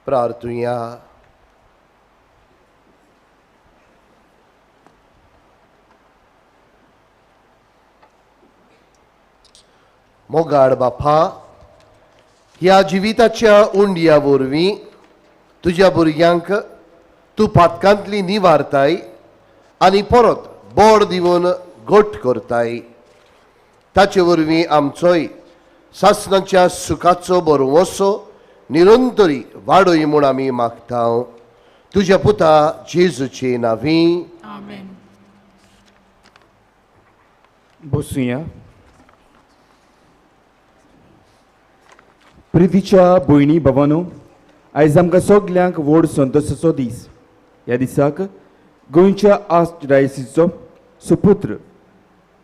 प्रार्थुया. मोगाड बापा, ह्या जिविताच्या उंडया वरवीं तुज्या भुरग्यांक तूं पातकांतली निवारताय आनी परत बोड दिवन घट करताय. ताचे वरवीं आमचोय सासणाच्या सुखाचो बरोवसो निरंतरी वाडोय म्हूण आमी मागतां. तुज्या पुता जेजूचे नांवी. आमेन. बसूया. प्रितीच्या भयणी भावांनो, आयज आमकां सगल्यांक व्हड संतोशाचो दीस. ह्या दिसाक गोंयच्या आर्चडायसीसचो सुपुत्र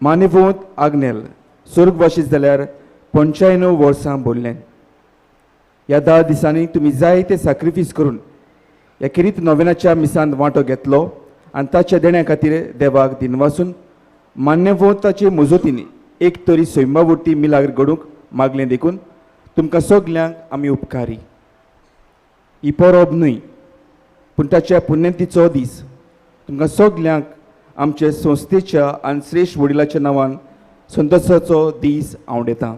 मानेवंत आग्नेल स्वर्गवासी जाल्यार 95 वर्सां भरल्यान. ह्या 10 दिसांनी तुमी जायते सॅक्रिफीस करून ह्या किरीत नोवेनाच्या मिसांत वांटो घेतलो आनी ताच्या देण्या खातीर देवाक दिनवासून मान्यवंताचे मजतींनी एक तरी स्वयंभावुर्ती मिलाग्र घडूंक मागलें देखून तुमकां सगल्यांक आमी उपकारी. ही परब न्हय पूण ताच्या पुण्यतिचो दीस. तुमकां सगल्यांक आमचे संस्थेच्या आनी श्रेश्ठ वडिलाच्या नांवान संतोशाचो दीस हांव दितां.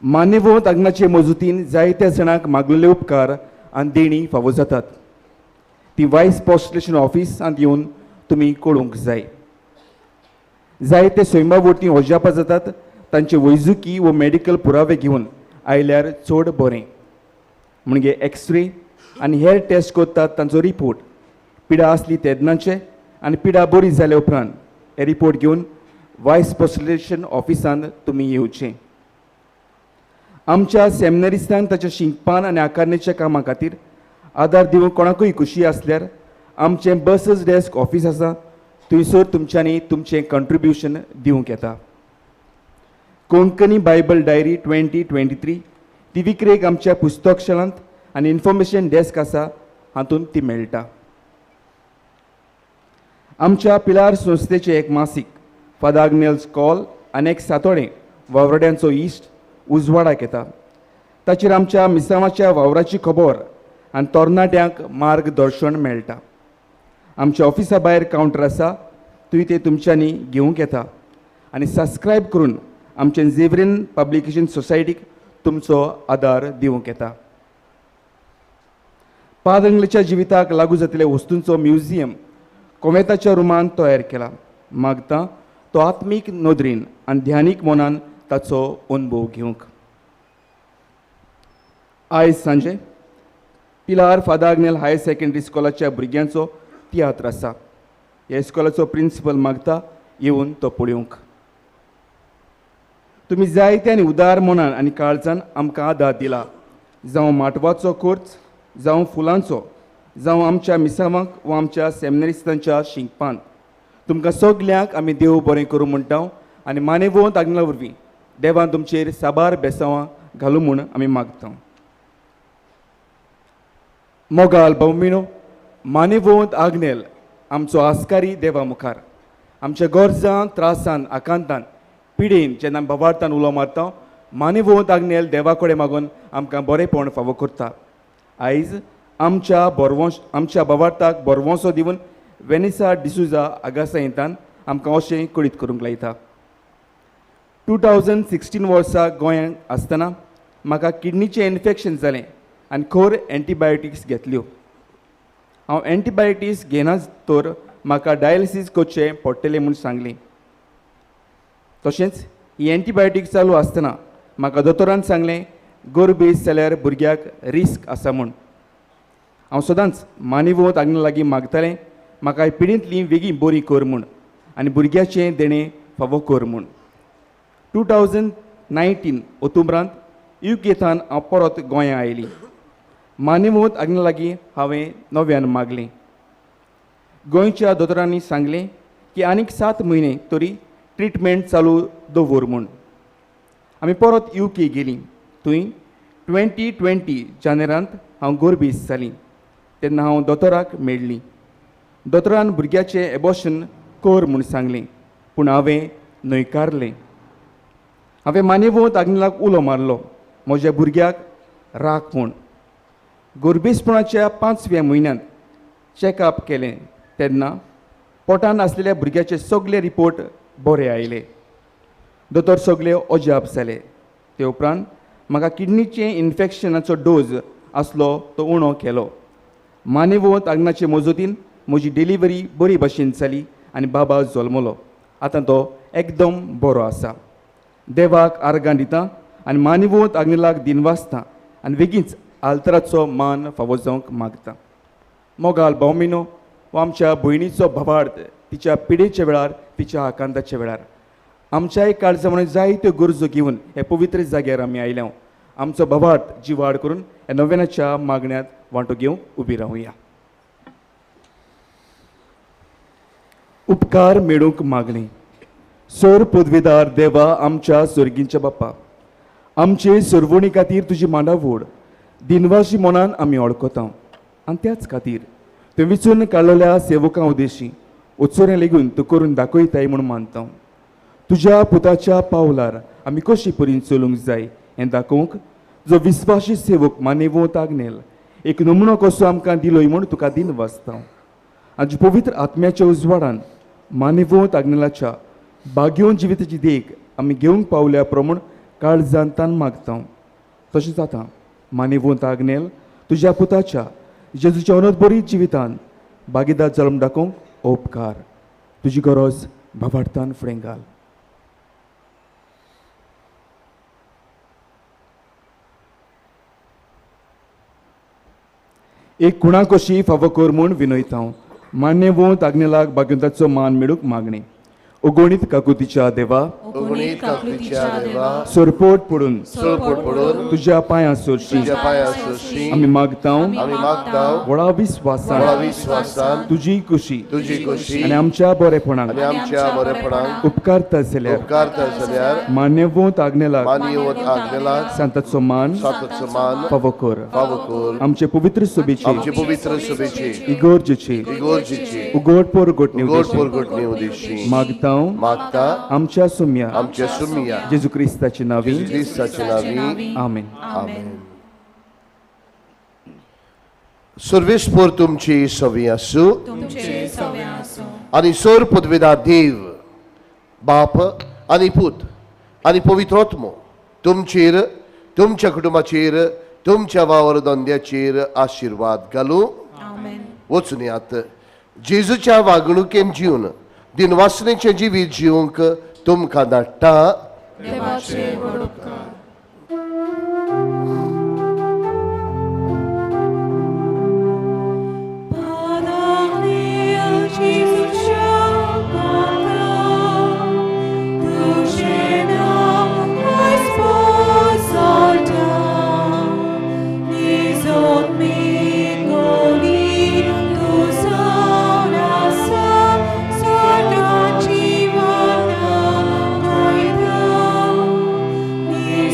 मान्यवंत आग्नाचे मजतीन जायत्या जाणांक मागलेले उपकार आनी देणी फावो जातात. ती वायस पोस्टलेशन ऑफिसांत येवन तुमी कळोवंक जाय. जायते स्वयंभावुर्ती ओजापां जातात. तांचे वैजकी व मेडिकल पुरावे घेवन आयल्यार चड बरें. म्हणजे एक्सरे आनी हेर टेस्ट करतात तांचो रिपोर्ट पिडा आसली तेदनाचे आनी पिडा बरी जाल्या उपरांत हे रिपोर्ट घेवन वायस पोस्टलेशन ऑफिसांत तुमी येवचें. आमच्या सेमिनारिस्तांक ताच्या शिंकपान आनी आकारणेच्या कामा खातीर आदार दिवंक कोणाकूय खुशी आसल्यार आमचें बसस डेस्क ऑफिस आसा, थंयसर तुमच्यांनी तुमचें कंट्रिब्युशन दिवंक येता. कोंकणी बायबल डायरी 2023 ती विक्रेक आमच्या पुस्तकशालांत आनी इन्फॉर्मेशन डेस्क आसा, हातूंत ती मेळटा. आमच्या पिलार संस्थेचे एक मासीक फादर आग्नेल्स कॉल आनी एक सातोडें वावरड्यांचो इश्ट उजवाडाक येता. ताचेर आमच्या मिसावाच्या वावराची खबर आनी तरणाट्यांक मार्गदर्शन मेळटा. आमच्या ऑफिसा भायर कावंटर आसा, थंय ते तुमच्यांनी घेवंक येता आनी सबस्क्रायब करून आमचे झेव्हरेन पब्लिकेशन सोसायटीक तुमचो आदार दिवंक येता. पादंगलेच्या जिविताक लागू जातल्या वस्तूंचो म्युजियम कोमेताच्या रुमान तयार केला. मागता तो आत्मीक नदरेन आनी ध्यानीक मनान ताचो अनुभव घेवंक. आयज सांजे पिलार फादर आग्नेल हायर सेकंडरी स्कूलाच्या भुरग्यांचो तियात्र आसा. ह्या इस्कॉलाचो प्रिंसिपल मागता येवन तो पळोवंक. तुमी जायते आनी उदार मनान आनी काळजान आमकां आदार दिला. जावं माटवाचो खर्च, जावं फुलांचो, जावं आमच्या मिसावांक वा आमच्या सेमिनारिस्तांच्या शिंकपान. तुमकां सगल्यांक आमी देव बरें करूं म्हणटा आनी मानेवंत आग्नेला वरवीं देवान तुमचेर साबार बेसांवां घालूं म्हूण आमी मागता. मोगाल भौमिनो, मानेवंत आग्नेल आमचो आस्कारी देवा मुखार आमच्या गरजां, त्रासान, आकांतान, पिडेन जेन्ना भवार्थान उलो मारता, मानेवंत आग्नेल देवा कडेन मागून आमकां बरेंपण फावो करता. आयज आमच्या भवार्थाक बरवंसो दिवन वेनिसा डिसुजा आगासायेंतान आमकां अशें कळीत करूंक लायता. 2016 वर्सा गोंयांत आसतना म्हाका किडनीचें इन्फेक्शन जालें आनी खोर एंटीबायोटिक्स घेतल्यो. हांव एंटीबायोटिक्स घेनाच तर म्हाका डायलिसीस करचें पडटलें म्हूण सांगलें. तशेंच ही एंटीबायोटीक चालू आसतना म्हाका दोतोरान सांगलें गोरबेज जाल्यार भुरग्याक रिस्क आसा म्हूण. हांव सदांच मानेवोत आग्ने लागीं मागतालें म्हाका पिडींतलीं बेगीन बरी कर म्हूण आनी भुरग्याचें देणें फावो कर म्हूण. 2019 ऑक्टोबरांत युकेतान हांव परत गोंया आयलीं. मानेवोत आग्ने लागीं हांवें नव्यान मागलें. गोंयच्या दोतोरांनी सांगलें की आनीक 7 म्हयने तरी ट्रिटमेंट चालू दवर म्हूण. आमी परत UK गेलीं. थंय 2020 जानेरांत हांव गोरबीस जालीं. तेन्ना हांव दोतोराक मेळ्ळीं. दोतोरान भुरग्याचें एबॉर्शन कर म्हूण सांगलें पूण हांवें न्हयकारलें. हांवें मानेवोत आग्नेलाक उलो मारलो म्हज्या भुरग्याक राख म्हूण. गोरबेसपणाच्या 5व्या म्हयन्यांत चॅकअप केलें तेन्ना पोटान आसलेल्या भुरग्याचे सगळे रिपोर्ट बरे आयले. दोतोर सगळे अजाप जाले. ते उपरांत म्हाका किडनीचे इन्फेक्शनाचो डोज आसलो तो उणो केलो. मानेवोत आग्नाचे मजतीन म्हजी डिलिव्हरी बरी भाशेन जाली आनी बाबा जल्मलो. आतां तो एकदम बरो आसा. देवाक आर्गां दिता आनी मानेवोत आग्नेलाक दिनवासता आनी बेगीनच आल्तराचो मान फावो जावंक मागता. मोगाल भोवमिनो हो आमच्या भयणीचो भावार्थ तिच्या पिडेच्या वेळार तिच्या आकांताच्या वेळार आमच्याय काळजामणे जायत्यो गरजो घेवन हे पवित्र जाग्यार आमी आयल्या. आमचो भावार्थ जिवाड करून ह्या नव्यानाच्या मागण्यांत वांटो घेवंक उबी रावया. उपकार मेळूंक मागणे. सर पदवेदार देवा आमच्या स्वर्गींच्या बाप्पा, आमचे सर्वणी खातीर तुजी मांडावड दिनवाशी मनान आमी ओळखता आनी त्याच खातीर तुवें विचून काडलेल्या सेवकां उदेशी उत्सोरें लेगून तूं करून दाखयताय म्हूण मानता. तुज्या पुताच्या पावलार आमी कशी परीन चलूंक जाय हें दाखोवंक जो विस्वासी सेवक मानेवोत आग्नेल एक नमुनो कसो आमकां दिलोय म्हूण तुका दिनवासता. आनी पवित्र आत्म्याच्या उजवाडान मानेवोत आग्नेलाच्या बाग्योन जिविताची देख आमी घेवंक पावल्या प्रमाण काळजांतान मागता. तशेंच जाता मानेवोत आग्नेल तुज्या पुताच्या जेजूच्या अनंत बरी जिवितान बागेदार जल्म दाखोवंक उपकार. तुजी गरज भावार्थान फुडें घाल. एक कुणा कशी फावो कर म्हूण विनयता. मान्यवोत आग्नेलाक बागेदारचो मान मेळूंक मागणे. उगोणीत काकुतीच्या देवा, उगोणीत काकुतीच्या देवा, सोरपोट पडून तुज्या पांयां सोडशी आमी मागतां आमी मागतां व्हडा विस्वासान तुजी खुशी आनी आमच्या बरेपणाक आनी आमच्या बरेपणाक उपकारता जाल्यार मान्यवोत आग्नेलाक सांताचो मान फावो कर. आमचे पवित्र सभेचे इगोर्जेचे उगोड पोरगोटणी उद्देशी मागता आमच्या सुम्या जेजू क्रिस्ताची नावी आमेन. सर्वेस्पोर तुमची सवी आसूं तुमचे सवे आसूं. आनी सोर पदवेदार देव बाप आनी पूत आनी पवित्रोत्मो तुमचेर तुमच्या कुटुंबाचेर तुमच्या वावर धंद्याचेर आशिर्वाद घालूं. आमेन. वचून येयात. जेजूच्या वागणुकेन जीवन दिनवासनेचें जिवीत जिवंक तुमकां धाडटा. देवाचे व्हड उपकार. Ni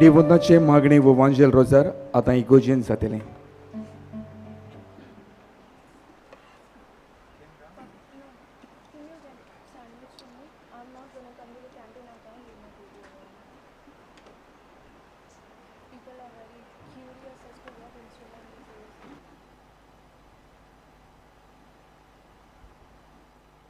विडीवंताचे मागणे व वांजेल रोजार आतां इगोजेन जातलें.